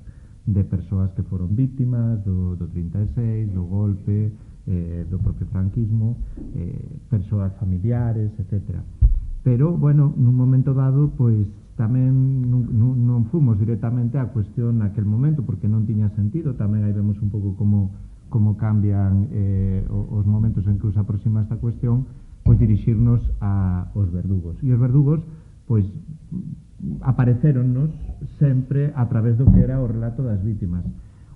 de persoas que foron víctimas do 36, do golpe, do propio franquismo, persoas familiares, etc. Pero, bueno, nun momento dado, pois, tamén non fomos directamente á cuestión naquel momento, porque non tiña sentido. Tamén aí vemos un pouco como cambian os momentos en que se aproxima esta cuestión, pois dirixirnos aos verdugos. E os verdugos, pois, aparecéronnos sempre a través do que era o relato das vítimas.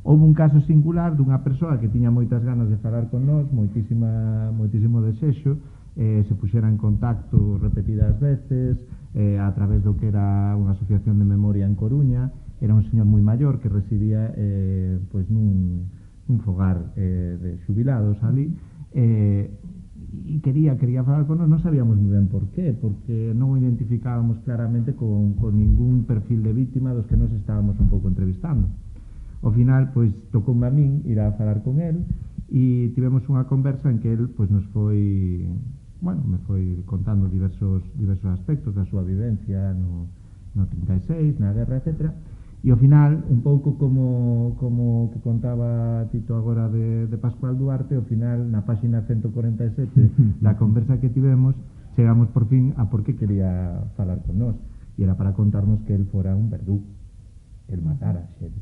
Houve un caso singular dunha persoa que tiña moitas ganas de falar con nós, moitísimo desexo, se puxera en contacto repetidas veces a través do que era unha asociación de memoria en Coruña. Era un señor moi maior que residía pois nun fogar de xubilados ali, e quería falar con nós. Non sabíamos moi ben por qué, porque non o identificábamos claramente con ningún perfil de víctima dos que nos estábamos un pouco entrevistando. Ao final, pois, tocoume a min ir a falar con el, e tivemos unha conversa en que el pois, me foi contando diversos aspectos da súa vivencia no 36, na guerra, etc. E ao final, un pouco como que contaba Tito agora de Pascual Duarte, ao final, na páxina 147 da conversa que tivemos, chegamos por fin a por que quería falar con nós, e era para contarnos que el fora un verdugo, el matara a xente.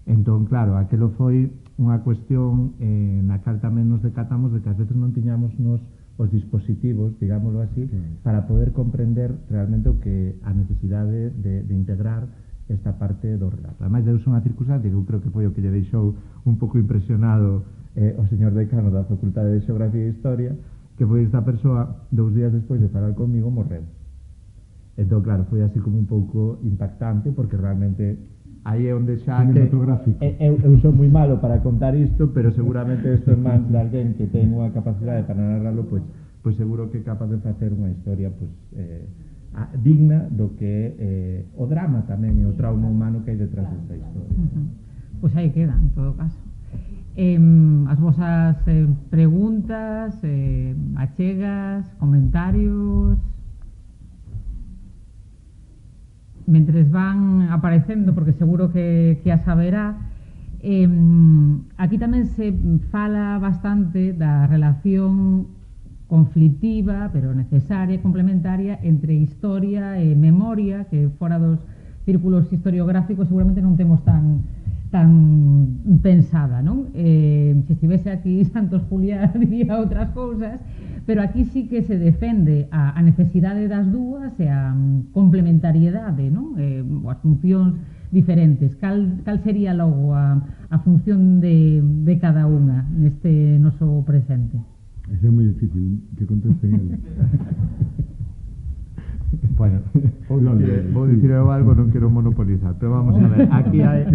Entón, claro, aquelo foi unha cuestión na cal tamén nos decatamos de que ás veces non tiñamos nos os dispositivos, digámoslo así, para poder comprender realmente o que a necesidade de integrar esta parte do relato. Ademais, deus unha circunstancia que eu creo que foi o que lle deixou un pouco impresionado o señor decano da Facultade de Xeografía e Historia, que foi esta persoa, 2 días despois de falar comigo, morreu. Entón, claro, foi así como un pouco impactante, porque realmente aí é onde xa que eu sou moi malo para contar isto, pero seguramente isto en mans de alguén que ten unha capacidade para narrarlo, pois seguro que é capaz de facer unha historia digna do que é o drama tamén e o trauma humano que hai detrás desta historia. Pois aí queda, en todo caso. As vosas preguntas, achegas, comentarios, mentres van aparecendo, porque seguro que a saberá, aquí tamén se fala bastante da relación conflictiva, pero necesaria e complementaria entre historia e memoria, que fora dos círculos historiográficos seguramente non temos tan pensada, non? Se estivese aquí Santos Julián diría outras cousas, pero aquí sí que se defende a necesidade das dúas e a complementariedade, non? As funcións diferentes. Cal sería logo a función de cada unha neste noso presente? Eso é moi difícil que contesten ele. Bueno, vou dicir algo, non quero monopolizar, pero vamos a ver, aquí hai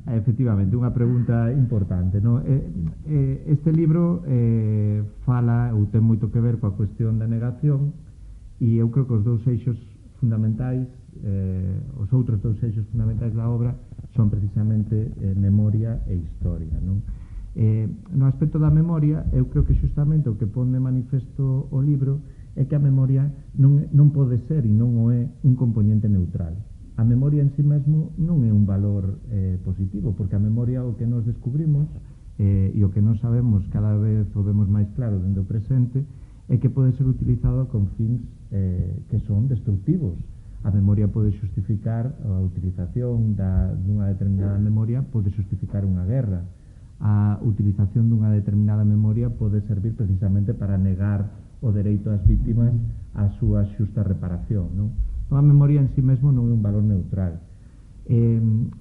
efectivamente unha pregunta importante, non? Este libro fala ou ten moito que ver coa cuestión da negación, e eu creo que os dous eixos fundamentais, os outros dous eixos fundamentais da obra son precisamente memoria e historia, non? No aspecto da memoria, eu creo que xustamente o que pon de manifesto o libro é que a memoria non pode ser e non o é un componente neutral. A memoria en sí mesmo non é un valor positivo, porque a memoria o que nos descubrimos e o que non sabemos cada vez o vemos máis claro dentro do presente é que pode ser utilizado con fins que son destructivos. A memoria pode xustificar a utilización dunha determinada memoria, pode xustificar unha guerra. A utilización dunha determinada memoria pode servir precisamente para negar o dereito ás vítimas á súa xusta reparación, non? A memoria en sí mesmo non é un valor neutral.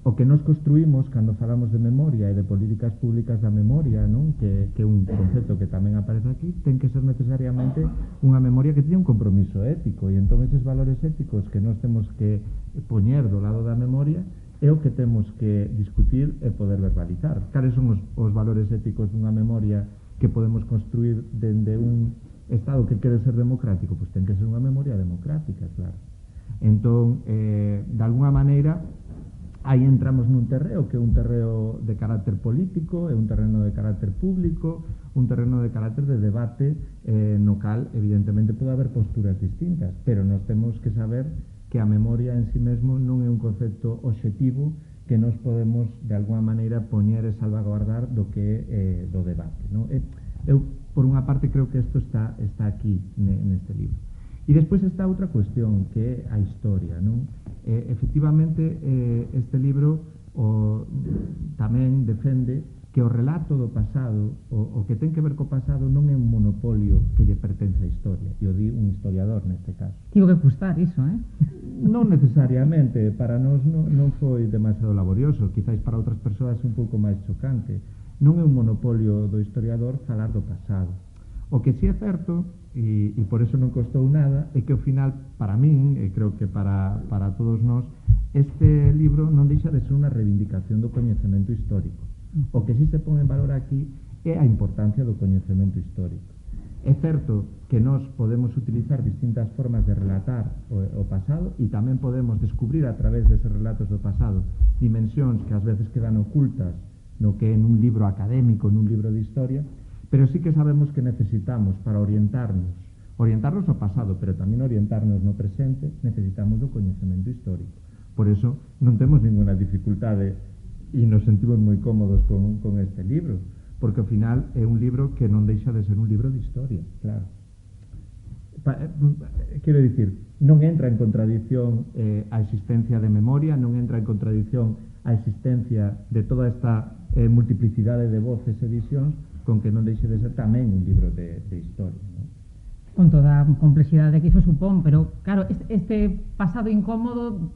O que nos construímos cando falamos de memoria e de políticas públicas da memoria, non? Que é un concepto que tamén aparece aquí, ten que ser necesariamente unha memoria que teña un compromiso ético, e entón eses valores éticos que nos temos que poñer do lado da memoria é o que temos que discutir e poder verbalizar. Cales son os valores éticos dunha memoria que podemos construir dende un Estado que quere ser democrático? Pois ten que ser unha memoria democrática, claro. Entón, de alguna maneira, aí entramos nun terreo que é un terreo de carácter político, é un terreno de carácter público, un terreno de carácter de debate no cal evidentemente pode haber posturas distintas, pero nós temos que saber que a memoria en sí mesmo non é un concepto obxectivo que nos podemos de alguma maneira poñer e salvaguardar do que é do debate, non? Eu por unha parte creo que isto está aquí neste libro. E despois está outra cuestión que é a historia, non? Efectivamente, este libro tamén defende que o relato do pasado, o que ten que ver co pasado, non é un monopolio que lle pertence á historia, e o di un historiador neste caso. Tivo que custar iso, Non necesariamente, para nós non foi demasiado laborioso, quizáis para outras persoas un pouco máis chocante. Non é un monopolio do historiador falar do pasado. O que si é certo, e por eso non costou nada, é que ao final, para min, e creo que para todos nós, este libro non deixa de ser unha reivindicación do coñecemento histórico. O que si se pon en valor aquí é a importancia do coñecemento histórico. É certo que nós podemos utilizar distintas formas de relatar o pasado e tamén podemos descubrir a través deses relatos do pasado dimensións que ás veces quedan ocultas no que é nun libro académico, nun libro de historia, pero sí que sabemos que necesitamos para orientarnos ao pasado, pero tamén orientarnos no presente, necesitamos do coñecemento histórico. Por eso non temos ninguna dificultade e nos sentimos moi cómodos con este libro, porque ao final é un libro que non deixa de ser un libro de historia, claro. Quero dicir, non entra en contradición a existencia de memoria, non entra en contradición a existencia de toda esta multiplicidade de voces e visións, con que non deixe de ser tamén un libro de historia, non? Con toda a complexidade que iso supón, pero claro, este pasado incómodo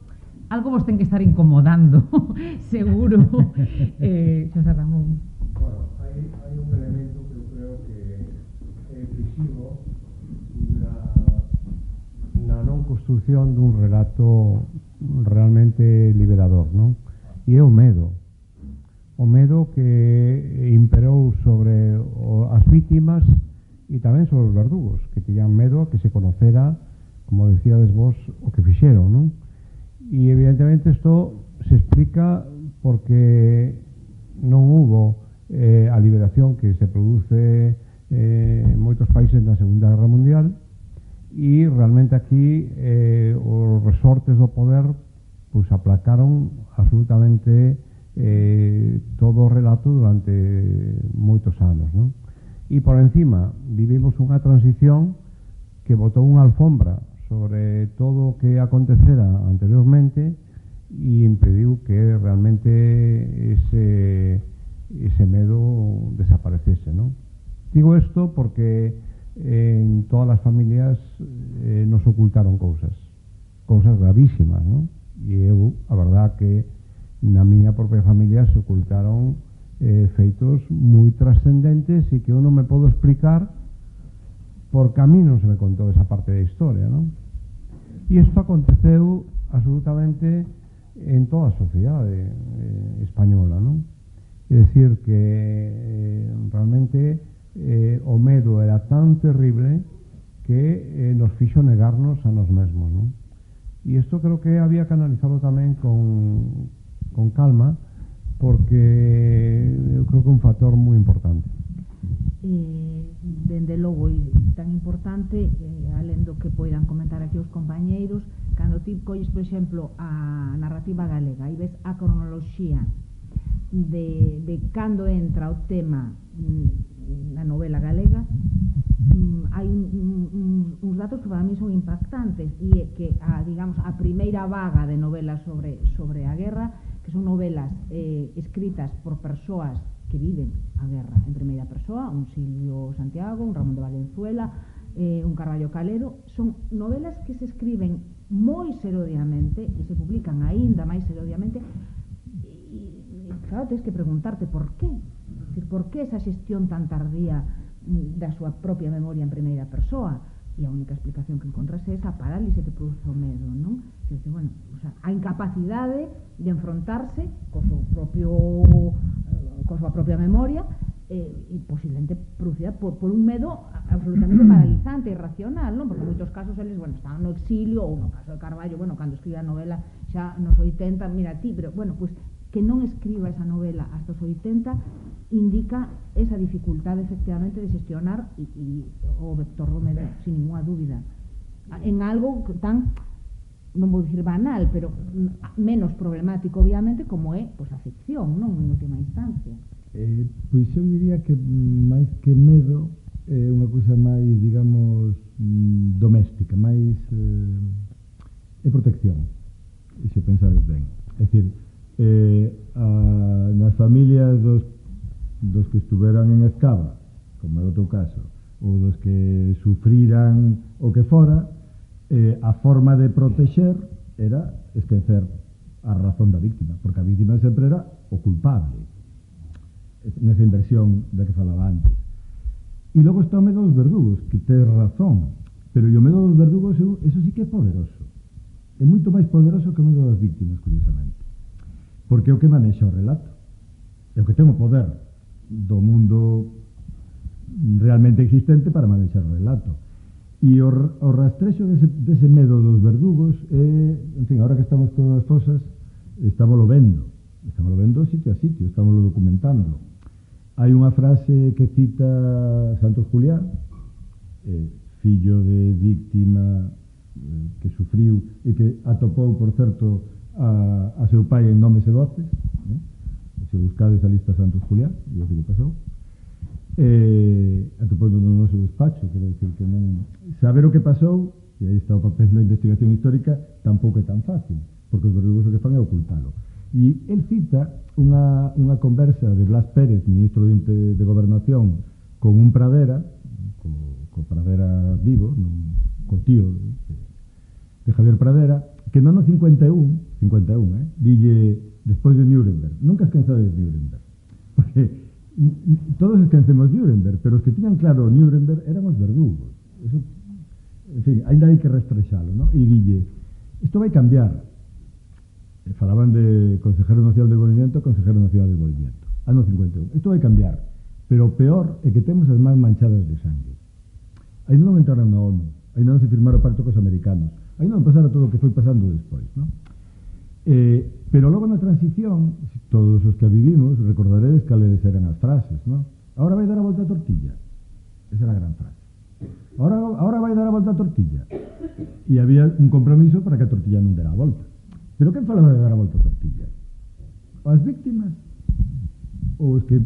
algo vos ten que estar incomodando, seguro. Xosé Ramón. Bueno, hai un elemento que eu creo que é decisivo na non construción dun relato realmente liberador, non? E é o medo. O medo que imperou sobre as vítimas e tamén sobre os verdugos, que tiñan medo a que se conocera, como decíades vos, o que fixeron, non? E evidentemente isto se explica porque non hubo a liberación que se produce en moitos países na Segunda Guerra Mundial, e realmente aquí os resortes do poder pois aplacaron absolutamente todo o relato durante moitos anos, non? E por encima vivimos unha transición que botou unha alfombra sobre todo o que acontecera anteriormente e impediu que realmente ese medo desaparecese, non? Digo isto porque en todas as familias nos ocultaron cousas gravísimas, non? E eu, a verdad que na miña propia familia se ocultaron feitos moi trascendentes e que eu non me podo explicar porque a mí non se me contou esa parte da historia, non? E isto aconteceu absolutamente en toda a sociedade española, non? É dicir que realmente o medo era tan terrible que nos fixo negarnos a nós mesmos, non? E isto creo que había que analizarlo tamén con calma, porque eu creo que é un factor moi importante. Dende logo, e tan importante, alén do que poidan comentar aquí os compañeiros, cando ti colles, por exemplo, a narrativa galega e ves a cronoloxía de cando entra o tema na novela galega, hai uns datos que para mí son impactantes, e é que digamos, a primeira vaga de novelas sobre a guerra, que son novelas escritas por persoas que viven a guerra en primeira persoa, un Silvio Santiago, un Ramón de Valenzuela, un Carballo Calero, son novelas que se escriben moi serodiamente e se publican aínda máis serodiamente, e claro, tens que preguntarte por qué. Por que esa xestión tan tardía da súa propia memoria en primeira persoa? E a única explicación que encontras é esa parálise que produce o medo, non? Que dice, bueno, o sea, a incapacidade de enfrontarse coa súa propia memoria e posiblemente producida por un medo absolutamente paralizante e irracional, non? Porque en moitos casos eles, bueno, estaban no exilio, ou no caso de Carballo, bueno, cando escribe a novela xa nos 80, mira ti, pero, bueno, pues que non escriba esa novela hasta os 80 indica esa dificultade, efectivamente, de xestionar o vector do medo, sin ninguna dúbida, en algo tan, non vou dicir banal, pero menos problemático, obviamente, como é, pois, a ficción, non? En última instancia. Pois eu diría que máis que medo é unha cousa máis, digamos, doméstica, máis é protección, se pensades ben. É dicir, nas familias dos que estuveran en Escava, como é o teu caso, ou dos que sufriran o que fora, a forma de protexer era esquecer a razón da víctima, porque a víctima sempre era o culpable, nesa inversión da que falaba antes. E logo está o medo dos verdugos, que tes razón, pero o medo dos verdugos, eso sí que é poderoso. É moito máis poderoso que o medo das víctimas, curiosamente. Porque é o que manexa o relato. É o que ten o poder do mundo realmente existente para manexar o relato. E o rastrexo dese medo dos verdugos é, en fin, ahora que estamos con as fosas, estámoslo vendo sitio a sitio, estámoslo documentando. Hai unha frase que cita Santos Juliá, fillo de víctima que sufriu e que atopou, por certo, a seu pai en Nomes e Voces, se buscades a lista Santos Juliá, e o que lle pasou, atopou no noso despacho, quero dicir que non saber o que pasou, e aí está o papel da investigación histórica, tampouco é tan fácil, porque os verdugos o que fan é ocultalo. E el cita unha conversa de Blas Pérez, ministro de Gobernación, con un Pradera, co Pradera vivo, co tío de Javier Pradera, que no 51, dille, despois de Nuremberg, nunca esquenzades Nuremberg, porque todos esquecemos Nuremberg, pero os que tiñan claro Nuremberg eran os verdugos. Eso, en fin, ainda hai que rastrexalo, ¿no? E dille, isto vai cambiar. Falaban de consejero nacional del movimiento, ano 51. Isto vai cambiar, pero o peor é que temos as mans manchadas de sangue. Ainda non entraron na ONU, ainda non se firmaron o pacto cos americanos, ainda non pasara todo o que foi pasando despois, ¿no? Pero logo na transición, todos os que a vivimos, recordaredes cales eran as frases, ¿no? Ahora vai dar a volta a tortilla. Esa era a gran frase. Ahora vai dar a volta a tortilla. E había un compromiso para que a tortilla non dera a volta. Pero quen falaba de dar a volta a tortilla? As víctimas? Ou os que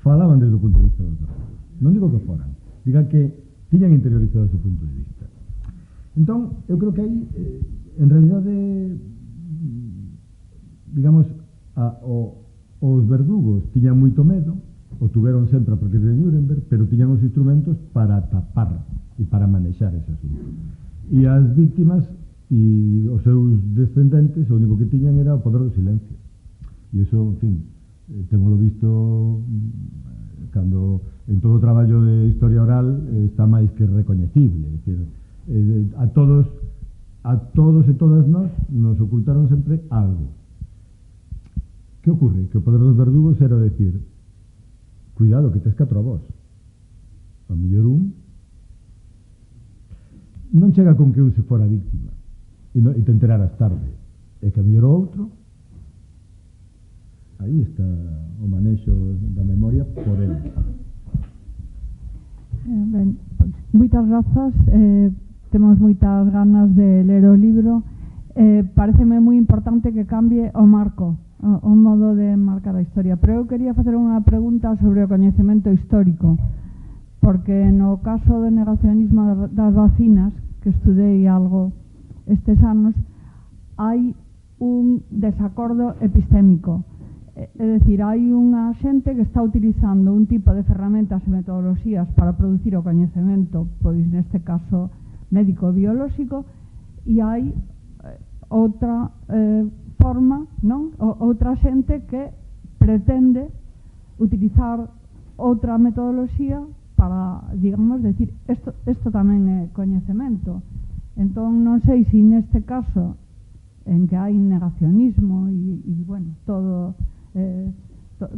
falaban desde o punto de vista dos verdugos? Non digo que foran, digan que tiñan interiorizado ese punto de vista. Entón, eu creo que aí, en realidade, digamos, os verdugos tiñan moito medo, o tuveron sempre a partir de Nuremberg, pero tiñan os instrumentos para tapar e para manexar ese asunto. E as víctimas e os seus descendentes o único que tiñan era o poder do silencio, e iso, en fin, temoslo visto cando en todo o traballo de historia oral está máis que recoñecible, é dicir, a todos e todas nos ocultaron sempre algo. Que ocurre? Que o poder dos verdugos era decir, cuidado que tes 4 avós, a mellor un non chega con que un se fora víctima e te enteraras tarde, e que a mellor o outro, aí está o manexo da memoria por ele. Ben, pois, moitas grazas, temos moitas ganas de ler o libro. Pareceme moi importante que cambie o marco, o modo de marcar a historia, pero eu quería facer unha pregunta sobre o coñecemento histórico, porque no caso do negacionismo das vacinas, que estudei algo estes anos, hai un desacordo epistémico. É dicir, hai unha xente que está utilizando un tipo de ferramentas e metodoloxías para producir o coñecemento, pois neste caso médico-biolóxico, e hai outra forma, non? Outra xente que pretende utilizar outra metodoloxía para, digamos, decir, isto tamén é coñecemento. Entón, non sei se neste caso en que hai negacionismo e bueno, todo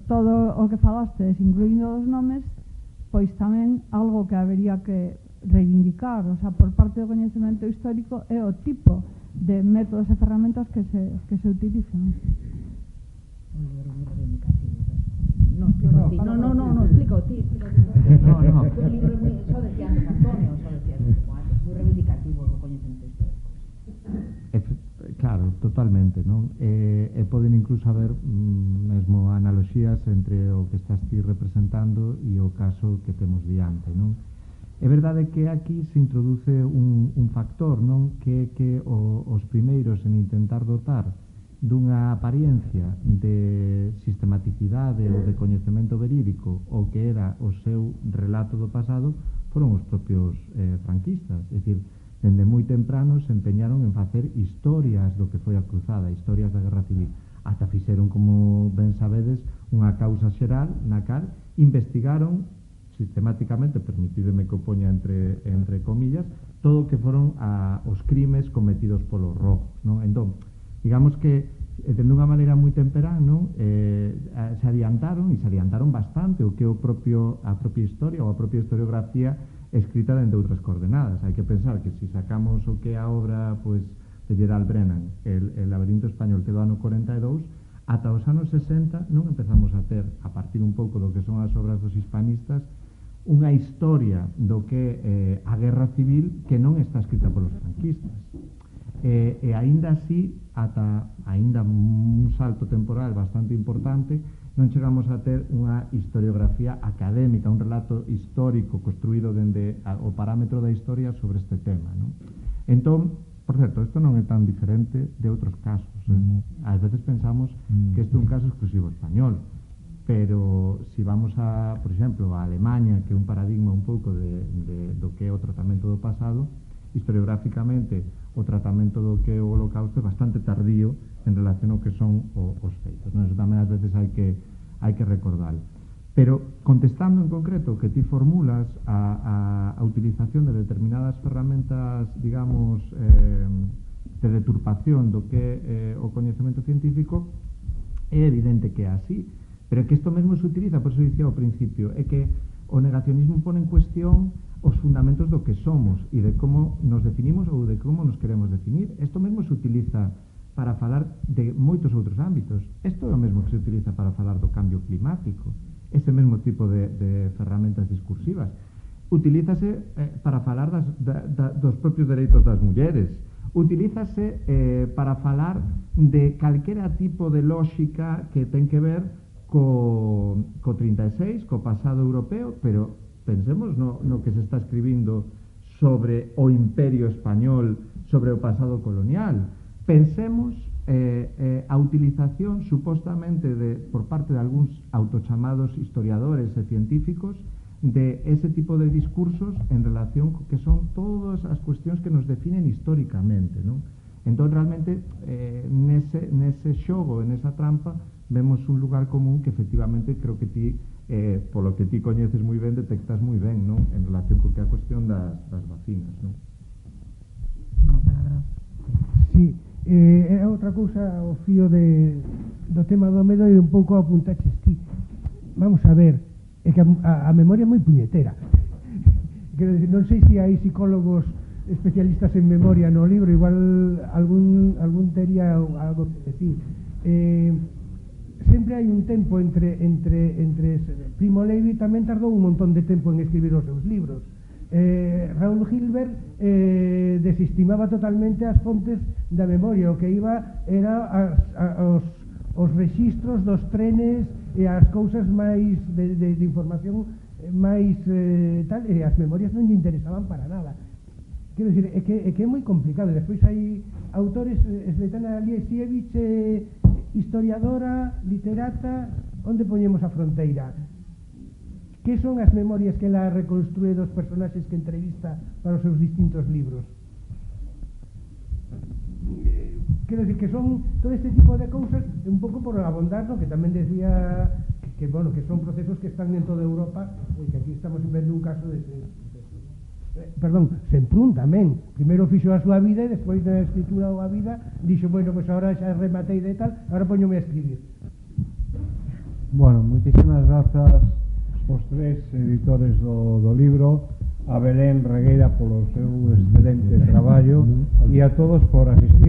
todo o que falastes, incluindo os nomes, pois tamén algo que habería que reivindicar, o sea, por parte do coñecemento histórico é o tipo de métodos e ferramentas que se utilizan. Un libro moi reivindicativo. No, explica ti. No. Un libro moi, só decía antes Antonio, moi reivindicativo do coñecemento histórico. Claro, totalmente, non? E poden incluso haber mesmo analoxías entre o que estás ti representando e o caso que temos diante, non? É verdade que aquí se introduce un factor, non? Que os primeiros en intentar dotar dunha apariencia de sistematicidade ou de coñecemento verídico o que era o seu relato do pasado foron os propios franquistas, é dicir, dende moi temprano se empeñaron en facer historias do que foi a cruzada, historias da Guerra Civil. Ata fixeron, como ben sabedes, unha causa xeral na cal investigaron sistemáticamente, permitídeme que o poña entre comillas, todo o que foron os crimes cometidos polos rojos, non? Entón, digamos que dende unha maneira moi temperán, non? Se adiantaron bastante o que a propia historia ou a propia historiografía escrita dende outras coordenadas. Hai que pensar que se sacamos o que é a obra pois, de Gerald Brennan, el laberinto español, que do ano 42, ata os anos 60 non empezamos a ter, a partir un pouco do que son as obras dos hispanistas, unha historia do que é a Guerra Civil que non está escrita polos franquistas. E aínda así, ata aínda un salto temporal bastante importante, non chegamos a ter unha historiografía académica, un relato histórico construído dende o parámetro da historia sobre este tema, non? Entón, por certo, isto non é tan diferente de outros casos. Ás veces pensamos que isto é un caso exclusivo español, pero si vamos a, por exemplo, a Alemanha, que é un paradigma un pouco do que é o tratamento do pasado, historiográficamente o tratamento do que é o Holocausto é bastante tardío en relación ao que son os feitos, non? Eso tamén ás veces hai que recordar. Pero contestando en concreto que ti formulas a utilización de determinadas ferramentas, digamos, de deturpación do que é o coñecemento científico, é evidente que é así, pero que isto mesmo se utiliza, por eso dicía ao principio, é que o negacionismo pone en cuestión os fundamentos do que somos e de como nos definimos ou de como nos queremos definir. Isto mesmo se utiliza para falar de moitos outros ámbitos. Isto é o mesmo que se utiliza para falar do cambio climático. Ese mesmo tipo de ferramentas discursivas. Utilízase para falar dos propios dereitos das mulleres. Utilízase para falar de calquera tipo de lógica que ten que ver co 36, co pasado europeo, pero pensemos no que se está escribindo sobre o Imperio Español, sobre o pasado colonial. Pensemos a utilización supostamente por parte de algúns autochamados historiadores e científicos de ese tipo de discursos en relación co que son todas as cuestións que nos definen históricamente, non? Entón, realmente, nese xogo, nesa trampa, vemos un lugar común que efectivamente creo que ti, polo que ti coñeces moi ben, detectas moi ben, non? En relación co que é a cuestión das vacinas, non? Unha palabra. Sí, é outra cousa o fío do tema do medo e un pouco apuntaches ti. Vamos a ver, é que a memoria é moi puñetera. Quero dicir, non sei se hai psicólogos especialistas en memoria no libro, igual algún tería algo que decir. Sempre hai un tempo entre Primo Levi tamén tardou un montón de tempo en escribir os seus libros. Raúl Gilbert desestimaba totalmente as fontes da memoria, o que iba era os rexistros dos trenes e as cousas máis de información máis tal, e as memorias non lle interesaban para nada. Quero dicir, é que é moi complicado. Despois hai autores, Svetlana Alexievich, historiadora, literata, onde poñemos a fronteira? Que son as memorias que ela reconstrúe dos personaxes que entrevista para os seus distintos libros? Quero dicir que son todo este tipo de cousas, un pouco por abondar, no, que tamén decía que son procesos que están en toda Europa, que aquí estamos vendo un caso de perdón, Semprún tamén primeiro fixo a súa vida e despois da escritura ou a vida dixo, bueno, pois agora xa rematei de tal, agora poñome a escribir. Bueno, moitísimas grazas aos tres editores do libro, a Belén Regueira polo seu excelente traballo e a todos por asistir.